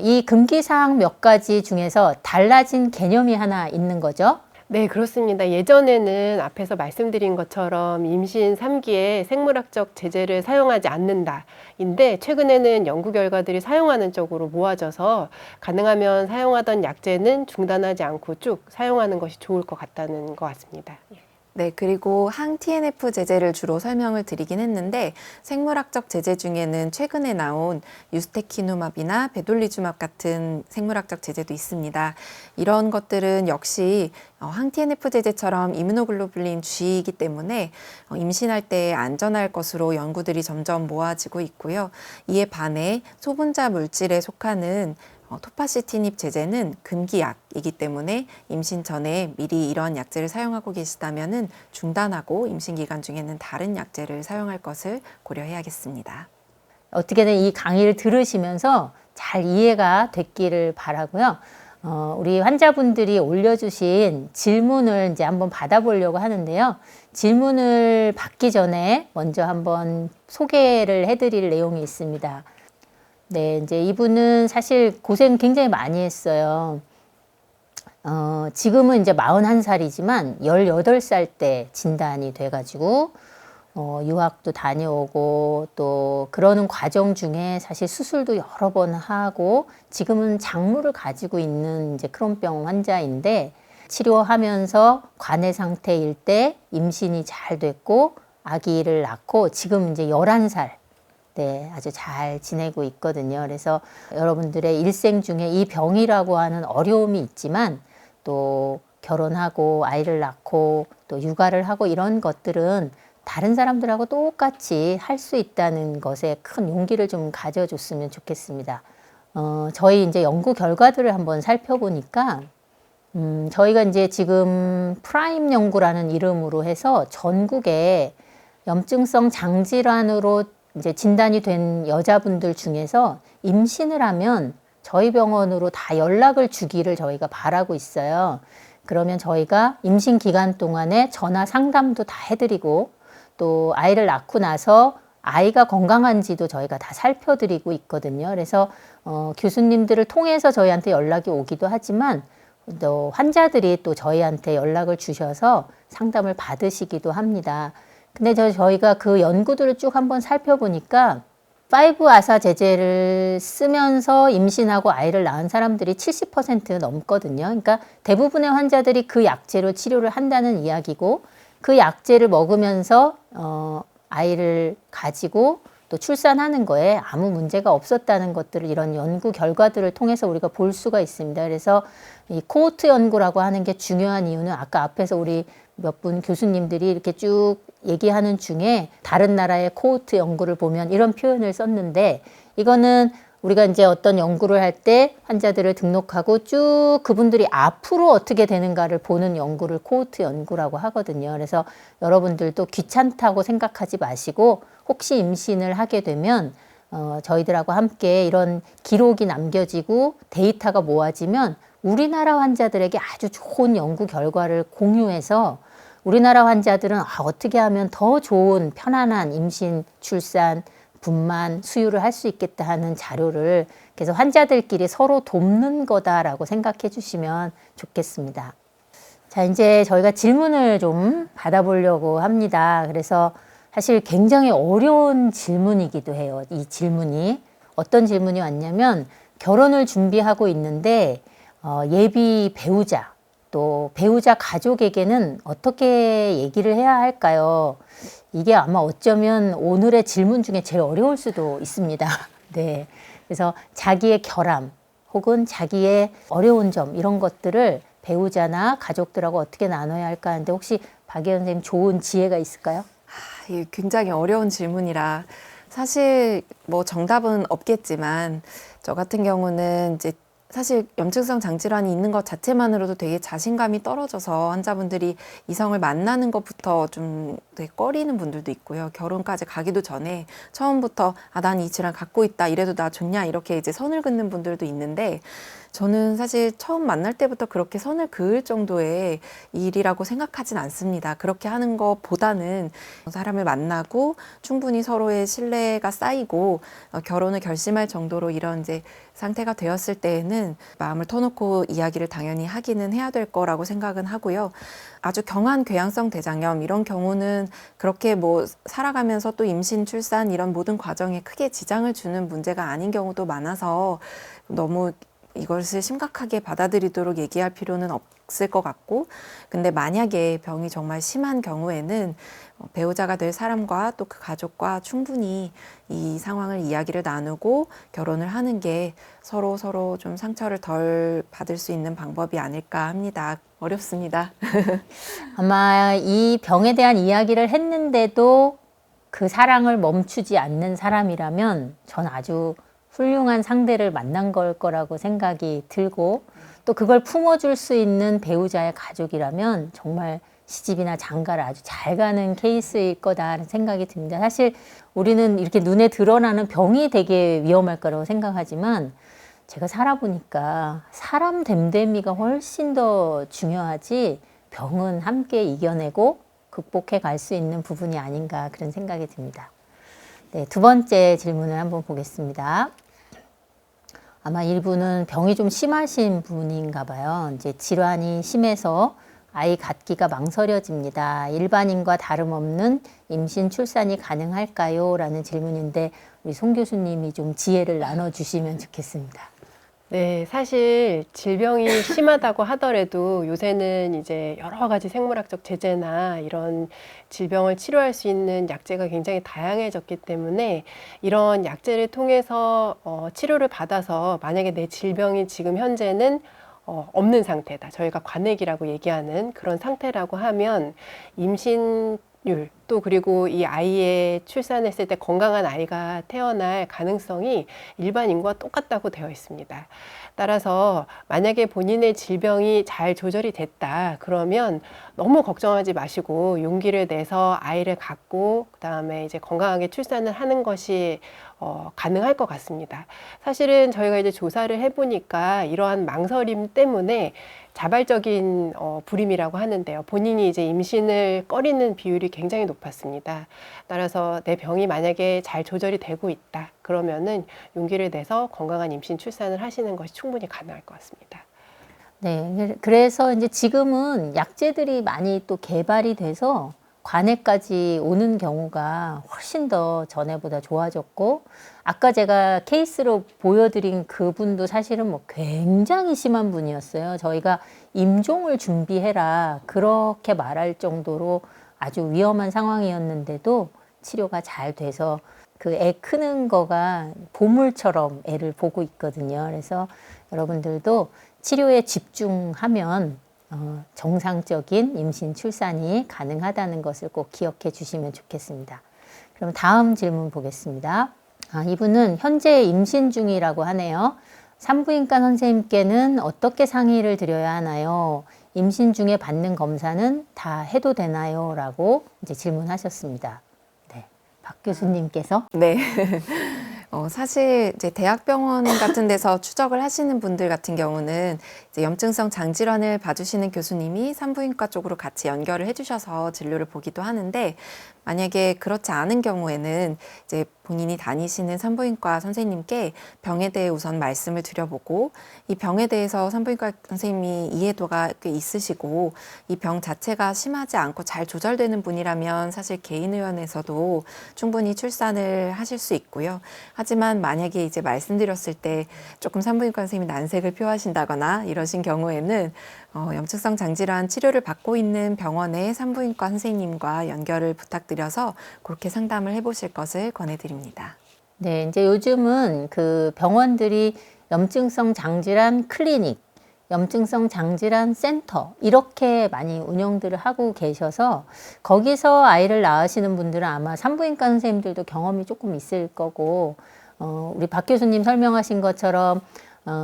이 금기사항 몇 가지 중에서 달라진 개념이 하나 있는 거죠. 네, 그렇습니다. 예전에는 앞에서 말씀드린 것처럼 임신 3기에 생물학적 제재를 사용하지 않는다인데 최근에는 연구 결과들이 사용하는 쪽으로 모아져서 가능하면 사용하던 약제는 중단하지 않고 쭉 사용하는 것이 좋을 것 같다는 것 같습니다. 네, 그리고 항-TNF 제제를 주로 설명을 드리긴 했는데 생물학적 제제 중에는 최근에 나온 유스테키누맙이나 베돌리주맙 같은 생물학적 제제도 있습니다. 이런 것들은 역시 항-TNF 제제처럼 이뮤노글로불린 G이기 때문에 임신할 때 안전할 것으로 연구들이 점점 모아지고 있고요. 이에 반해 소분자 물질에 속하는 토파시티닙 제제는 금기약이기 때문에 임신 전에 미리 이런 약제를 사용하고 계시다면 중단하고 임신 기간 중에는 다른 약제를 사용할 것을 고려해야겠습니다. 어떻게든 이 강의를 들으시면서 잘 이해가 됐기를 바라고요. 우리 환자분들이 올려주신 질문을 이제 한번 받아보려고 하는데요. 질문을 받기 전에 먼저 한번 소개를 해드릴 내용이 있습니다. 네, 이제 이분은 사실 고생 굉장히 많이 했어요. 지금은 이제 41살이지만 18살 때 진단이 돼가지고, 유학도 다녀오고 또 그러는 과정 중에 사실 수술도 여러 번 하고 지금은 작물을 가지고 있는 이제 크론병 환자인데 치료하면서 관해 상태일 때 임신이 잘 됐고 아기를 낳고 지금 이제 11살. 네, 아주 잘 지내고 있거든요. 그래서 여러분들의 일생 중에 이 병이라고 하는 어려움이 있지만 또 결혼하고 아이를 낳고 또 육아를 하고 이런 것들은 다른 사람들하고 똑같이 할 수 있다는 것에 큰 용기를 좀 가져줬으면 좋겠습니다. 저희 이제 연구 결과들을 한번 살펴보니까 저희가 이제 지금 프라임 연구라는 이름으로 해서 전국에 염증성 장질환으로 이제 진단이 된 여자분들 중에서 임신을 하면 저희 병원으로 다 연락을 주기를 저희가 바라고 있어요. 그러면 저희가 임신 기간 동안에 전화 상담도 다 해드리고 또 아이를 낳고 나서 아이가 건강한지도 저희가 다 살펴드리고 있거든요. 그래서 교수님들을 통해서 저희한테 연락이 오기도 하지만 또 환자들이 또 저희한테 연락을 주셔서 상담을 받으시기도 합니다. 근데 저희가 그 연구들을 쭉 한번 살펴보니까 5-아사 제제를 쓰면서 임신하고 아이를 낳은 사람들이 70% 넘거든요. 그러니까 대부분의 환자들이 그 약제로 치료를 한다는 이야기고 그 약제를 먹으면서 아이를 가지고 또 출산하는 거에 아무 문제가 없었다는 것들을 이런 연구 결과들을 통해서 우리가 볼 수가 있습니다. 그래서 이 코호트 연구라고 하는 게 중요한 이유는 아까 앞에서 우리 몇 분 교수님들이 이렇게 쭉 얘기하는 중에 다른 나라의 코호트 연구를 보면 이런 표현을 썼는데 이거는 우리가 이제 어떤 연구를 할 때 환자들을 등록하고 쭉 그분들이 앞으로 어떻게 되는가를 보는 연구를 코호트 연구라고 하거든요. 그래서 여러분들도 귀찮다고 생각하지 마시고 혹시 임신을 하게 되면 저희들하고 함께 이런 기록이 남겨지고 데이터가 모아지면 우리나라 환자들에게 아주 좋은 연구 결과를 공유해서 우리나라 환자들은 어떻게 하면 더 좋은 편안한 임신, 출산, 분만, 수유를 할 수 있겠다 하는 자료를 그래서 환자들끼리 서로 돕는 거다라고 생각해 주시면 좋겠습니다. 자, 이제 저희가 질문을 좀 받아보려고 합니다. 그래서 사실 굉장히 어려운 질문이기도 해요. 이 질문이. 어떤 질문이 왔냐면 결혼을 준비하고 있는데 예비 배우자 또 배우자 가족에게는 어떻게 얘기를 해야 할까요? 이게 아마 어쩌면 오늘의 질문 중에 제일 어려울 수도 있습니다. 네. 그래서 자기의 결함 혹은 자기의 어려운 점 이런 것들을 배우자나 가족들하고 어떻게 나눠야 할까 하는데 혹시 박예은 선생님 좋은 지혜가 있을까요? 이게 굉장히 어려운 질문이라 사실 뭐 정답은 없겠지만 저 같은 경우는 이제 사실 염증성 장질환이 있는 것 자체만으로도 되게 자신감이 떨어져서 환자분들이 이성을 만나는 것부터 좀 되게 꺼리는 분들도 있고요. 결혼까지 가기도 전에 처음부터 난 이 질환 갖고 있다 이래도 나 좋냐 이렇게 이제 선을 긋는 분들도 있는데 저는 사실 처음 만날 때부터 그렇게 선을 그을 정도의 일이라고 생각하진 않습니다. 그렇게 하는 것보다는 사람을 만나고 충분히 서로의 신뢰가 쌓이고 결혼을 결심할 정도로 이런 이제 상태가 되었을 때에는 마음을 터놓고 이야기를 당연히 하기는 해야 될 거라고 생각은 하고요. 아주 경한 궤양성 대장염 이런 경우는 그렇게 뭐 살아가면서 또 임신, 출산 이런 모든 과정에 크게 지장을 주는 문제가 아닌 경우도 많아서 너무 이것을 심각하게 받아들이도록 얘기할 필요는 없을 것 같고, 근데 만약에 병이 정말 심한 경우에는 배우자가 될 사람과 또 그 가족과 충분히 이 상황을 이야기를 나누고 결혼을 하는 게 서로 좀 상처를 덜 받을 수 있는 방법이 아닐까 합니다. 어렵습니다. 아마 이 병에 대한 이야기를 했는데도 그 사랑을 멈추지 않는 사람이라면 전 아주 훌륭한 상대를 만난 걸 거라고 생각이 들고, 또 그걸 품어줄 수 있는 배우자의 가족이라면 정말 시집이나 장가를 아주 잘 가는 케이스일 거다라는 생각이 듭니다. 사실 우리는 이렇게 눈에 드러나는 병이 되게 위험할 거라고 생각하지만 제가 살아보니까 사람 됨됨이가 훨씬 더 중요하지 병은 함께 이겨내고 극복해 갈 수 있는 부분이 아닌가 그런 생각이 듭니다. 네, 두 번째 질문을 한번 보겠습니다. 아마 이분은 병이 좀 심하신 분인가 봐요. 이제 질환이 심해서 아이 갖기가 망설여집니다. 일반인과 다름없는 임신, 출산이 가능할까요? 라는 질문인데 우리 송 교수님이 좀 지혜를 나눠주시면 좋겠습니다. 네, 사실 질병이 심하다고 하더라도 요새는 이제 여러 가지 생물학적 제재나 이런 질병을 치료할 수 있는 약제가 굉장히 다양해졌기 때문에 이런 약제를 통해서 치료를 받아서 만약에 내 질병이 지금 현재는 없는 상태다. 저희가 관액이라고 얘기하는 그런 상태라고 하면 임신율 또 그리고 이 아이의 출산했을 때 건강한 아이가 태어날 가능성이 일반인과 똑같다고 되어 있습니다. 따라서 만약에 본인의 질병이 잘 조절이 됐다 그러면 너무 걱정하지 마시고 용기를 내서 아이를 갖고 그다음에 이제 건강하게 출산을 하는 것이 가능할 것 같습니다. 사실은 저희가 이제 조사를 해보니까 이러한 망설임 때문에 자발적인 불임이라고 하는데요. 본인이 이제 임신을 꺼리는 비율이 굉장히 높았습니다. 따라서 내 병이 만약에 잘 조절이 되고 있다 그러면은 용기를 내서 건강한 임신 출산을 하시는 것이 충분히 가능할 것 같습니다. 네, 그래서 이제 지금은 약제들이 많이 또 개발이 돼서 관해까지 오는 경우가 훨씬 더 전에보다 좋아졌고, 아까 제가 케이스로 보여드린 그분도 사실은 뭐 굉장히 심한 분이었어요. 저희가 임종을 준비해라 그렇게 말할 정도로 아주 위험한 상황이었는데도 치료가 잘 돼서 그 애 크는 거가 보물처럼 애를 보고 있거든요. 그래서 여러분들도 치료에 집중하면 정상적인 임신 출산이 가능하다는 것을 꼭 기억해 주시면 좋겠습니다. 그럼 다음 질문 보겠습니다. 이분은 현재 임신 중이라고 하네요. 산부인과 선생님께는 어떻게 상의를 드려야 하나요? 임신 중에 받는 검사는 다 해도 되나요? 라고 이제 질문하셨습니다. 네, 박 교수님께서. 네. 사실 이제 대학병원 같은 데서 추적을 하시는 분들 같은 경우는 이제 염증성 장질환을 봐주시는 교수님이 산부인과 쪽으로 같이 연결을 해주셔서 진료를 보기도 하는데, 만약에 그렇지 않은 경우에는 이제 본인이 다니시는 산부인과 선생님께 병에 대해 우선 말씀을 드려보고, 이 병에 대해서 산부인과 선생님이 이해도가 꽤 있으시고 이 병 자체가 심하지 않고 잘 조절되는 분이라면 사실 개인의원에서도 충분히 출산을 하실 수 있고요. 하지만 만약에 이제 말씀드렸을 때 조금 산부인과 선생님이 난색을 표하신다거나 이러신 경우에는 염증성 장질환 치료를 받고 있는 병원의 산부인과 선생님과 연결을 부탁드려서 그렇게 상담을 해보실 것을 권해드립니다. 네, 이제 요즘은 그 병원들이 염증성 장질환 클리닉, 염증성 장질환 센터 이렇게 많이 운영들을 하고 계셔서 거기서 아이를 낳으시는 분들은 아마 산부인과 선생님들도 경험이 조금 있을 거고, 우리 박 교수님 설명하신 것처럼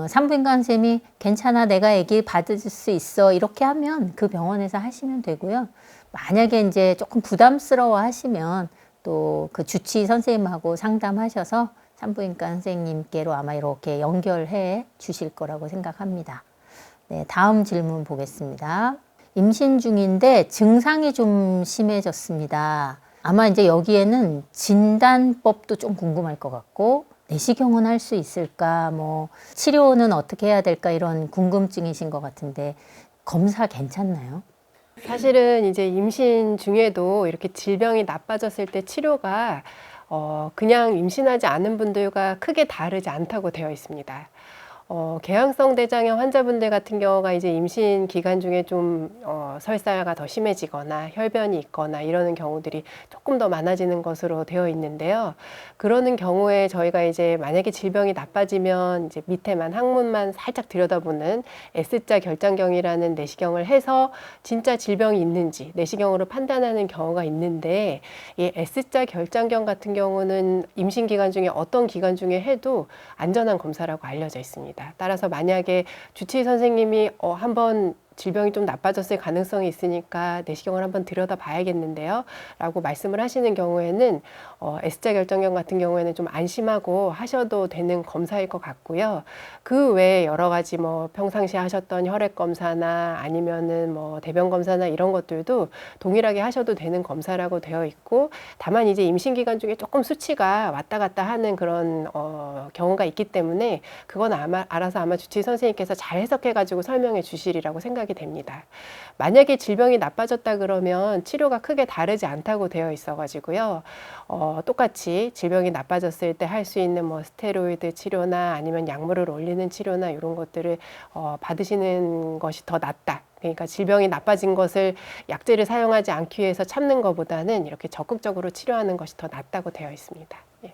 산부인과 선생님이 괜찮아, 내가 아기 받을 수 있어 이렇게 하면 그 병원에서 하시면 되고요. 만약에 이제 조금 부담스러워 하시면 또 그 주치의 선생님하고 상담하셔서 산부인과 선생님께로 아마 이렇게 연결해 주실 거라고 생각합니다. 네, 다음 질문 보겠습니다. 임신 중인데 증상이 좀 심해졌습니다. 아마 이제 여기에는 진단법도 좀 궁금할 것 같고, 내시경은 할 수 있을까, 뭐 치료는 어떻게 해야 될까, 이런 궁금증이신 것 같은데 검사 괜찮나요? 사실은 이제 임신 중에도 이렇게 질병이 나빠졌을 때 치료가 그냥 임신하지 않은 분들과 크게 다르지 않다고 되어 있습니다. 개양성 대장염 환자분들 같은 경우가 이제 임신 기간 중에 좀 설사가 더 심해지거나 혈변이 있거나 이러는 경우들이 조금 더 많아지는 것으로 되어 있는데요. 그러는 경우에 저희가 이제 만약에 질병이 나빠지면 이제 밑에만 항문만 살짝 들여다보는 S자 결장경이라는 내시경을 해서 진짜 질병이 있는지 내시경으로 판단하는 경우가 있는데, 이 S자 결장경 같은 경우는 임신 기간 중에 어떤 기간 중에 해도 안전한 검사라고 알려져 있습니다. 따라서 만약에 주치의 선생님이 한번 질병이 좀 나빠졌을 가능성이 있으니까 내시경을 한번 들여다 봐야겠는데요 라고 말씀을 하시는 경우에는 S자 결장경 같은 경우에는 좀 안심하고 하셔도 되는 검사일 것 같고요. 그 외에 여러 가지 뭐 평상시에 하셨던 혈액 검사나 아니면은 뭐 대변 검사나 이런 것들도 동일하게 하셔도 되는 검사라고 되어 있고, 다만 이제 임신 기간 중에 조금 수치가 왔다 갔다 하는 그런 경우가 있기 때문에 그건 알아서 아마 주치의 선생님께서 잘 해석해 가지고 설명해 주시리라고 생각이 됩니다. 만약에 질병이 나빠졌다 그러면 치료가 크게 다르지 않다고 되어 있어 가지고요. 똑같이 질병이 나빠졌을 때 할 수 있는 뭐 스테로이드 치료나 아니면 약물을 올리는 치료나 이런 것들을 받으시는 것이 더 낫다. 그러니까 질병이 나빠진 것을 약제를 사용하지 않기 위해서 참는 것보다는 이렇게 적극적으로 치료하는 것이 더 낫다고 되어 있습니다. 예.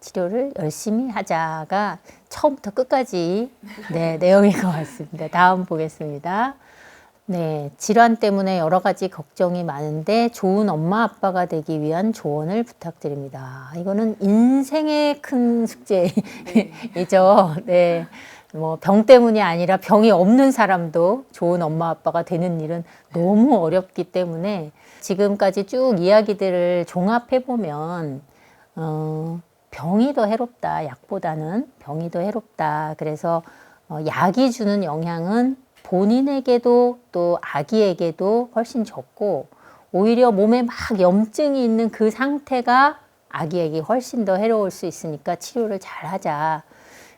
치료를 열심히 하자가 처음부터 끝까지 내용인 것 같습니다. 다음 보겠습니다. 네, 질환 때문에 여러 가지 걱정이 많은데 좋은 엄마 아빠가 되기 위한 조언을 부탁드립니다. 이거는 인생의 큰 숙제이죠. 네. 뭐 병 때문이 아니라 병이 없는 사람도 좋은 엄마 아빠가 되는 일은 너무 어렵기 때문에 지금까지 쭉 이야기들을 종합해 보면 병이 더 해롭다. 약보다는 병이 더 해롭다. 그래서 약이 주는 영향은 본인에게도 또 아기에게도 훨씬 적고, 오히려 몸에 막 염증이 있는 그 상태가 아기에게 훨씬 더 해로울 수 있으니까 치료를 잘 하자.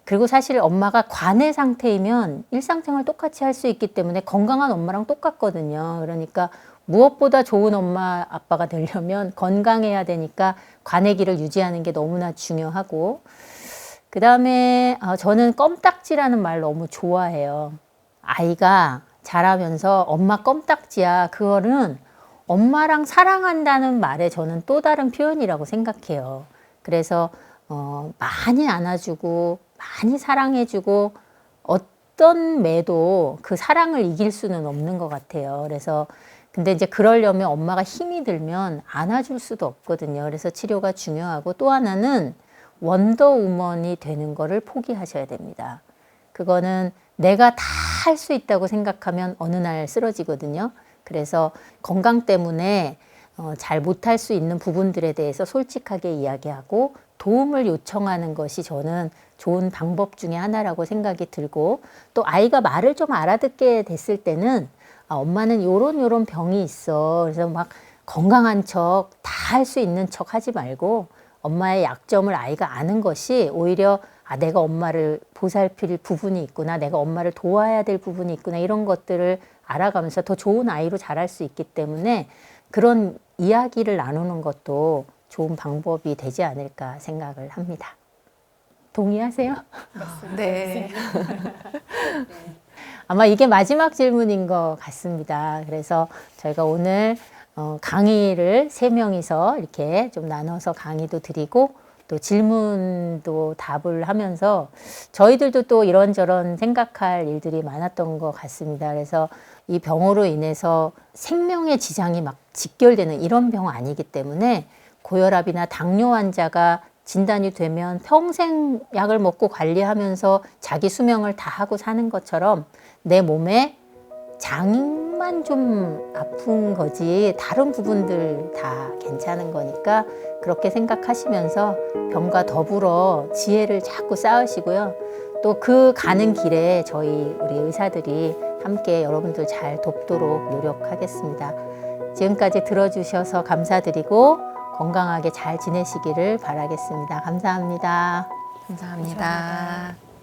그리고 사실 엄마가 관해 상태이면 일상생활 똑같이 할 수 있기 때문에 건강한 엄마랑 똑같거든요. 그러니까 무엇보다 좋은 엄마 아빠가 되려면 건강해야 되니까 관해기를 유지하는 게 너무나 중요하고, 그 다음에 저는 껌딱지라는 말 너무 좋아해요. 아이가 자라면서 엄마 껌딱지야, 그거는 엄마랑 사랑한다는 말에 저는 또 다른 표현이라고 생각해요. 그래서 많이 안아주고 많이 사랑해주고 어떤 매도 그 사랑을 이길 수는 없는 것 같아요. 그래서 근데 이제 그러려면 엄마가 힘이 들면 안아줄 수도 없거든요. 그래서 치료가 중요하고, 또 하나는 원더우먼이 되는 거를 포기하셔야 됩니다. 그거는 내가 다 할 수 있다고 생각하면 어느 날 쓰러지거든요. 그래서 건강 때문에 잘 못할 수 있는 부분들에 대해서 솔직하게 이야기하고 도움을 요청하는 것이 저는 좋은 방법 중에 하나라고 생각이 들고, 또 아이가 말을 좀 알아듣게 됐을 때는 엄마는 요런 병이 있어. 그래서 막 건강한 척, 다 할 수 있는 척 하지 말고 엄마의 약점을 아이가 아는 것이 오히려 내가 엄마를 보살필 부분이 있구나, 내가 엄마를 도와야 될 부분이 있구나, 이런 것들을 알아가면서 더 좋은 아이로 자랄 수 있기 때문에 그런 이야기를 나누는 것도 좋은 방법이 되지 않을까 생각을 합니다. 동의하세요? 네. 아마 이게 마지막 질문인 것 같습니다. 그래서 저희가 오늘 강의를 3명이서 이렇게 좀 나눠서 강의도 드리고 또 질문도 답을 하면서 저희들도 또 이런저런 생각할 일들이 많았던 것 같습니다. 그래서 이 병으로 인해서 생명의 지장이 막 직결되는 이런 병 아니기 때문에 고혈압이나 당뇨 환자가 진단이 되면 평생 약을 먹고 관리하면서 자기 수명을 다 하고 사는 것처럼 내 몸에 장만 폐만 좀 아픈 거지 다른 부분들 다 괜찮은 거니까 그렇게 생각하시면서 병과 더불어 지혜를 자꾸 쌓으시고요. 또 그 가는 길에 저희 우리 의사들이 함께 여러분들 잘 돕도록 노력하겠습니다. 지금까지 들어주셔서 감사드리고 건강하게 잘 지내시기를 바라겠습니다. 감사합니다. 감사합니다.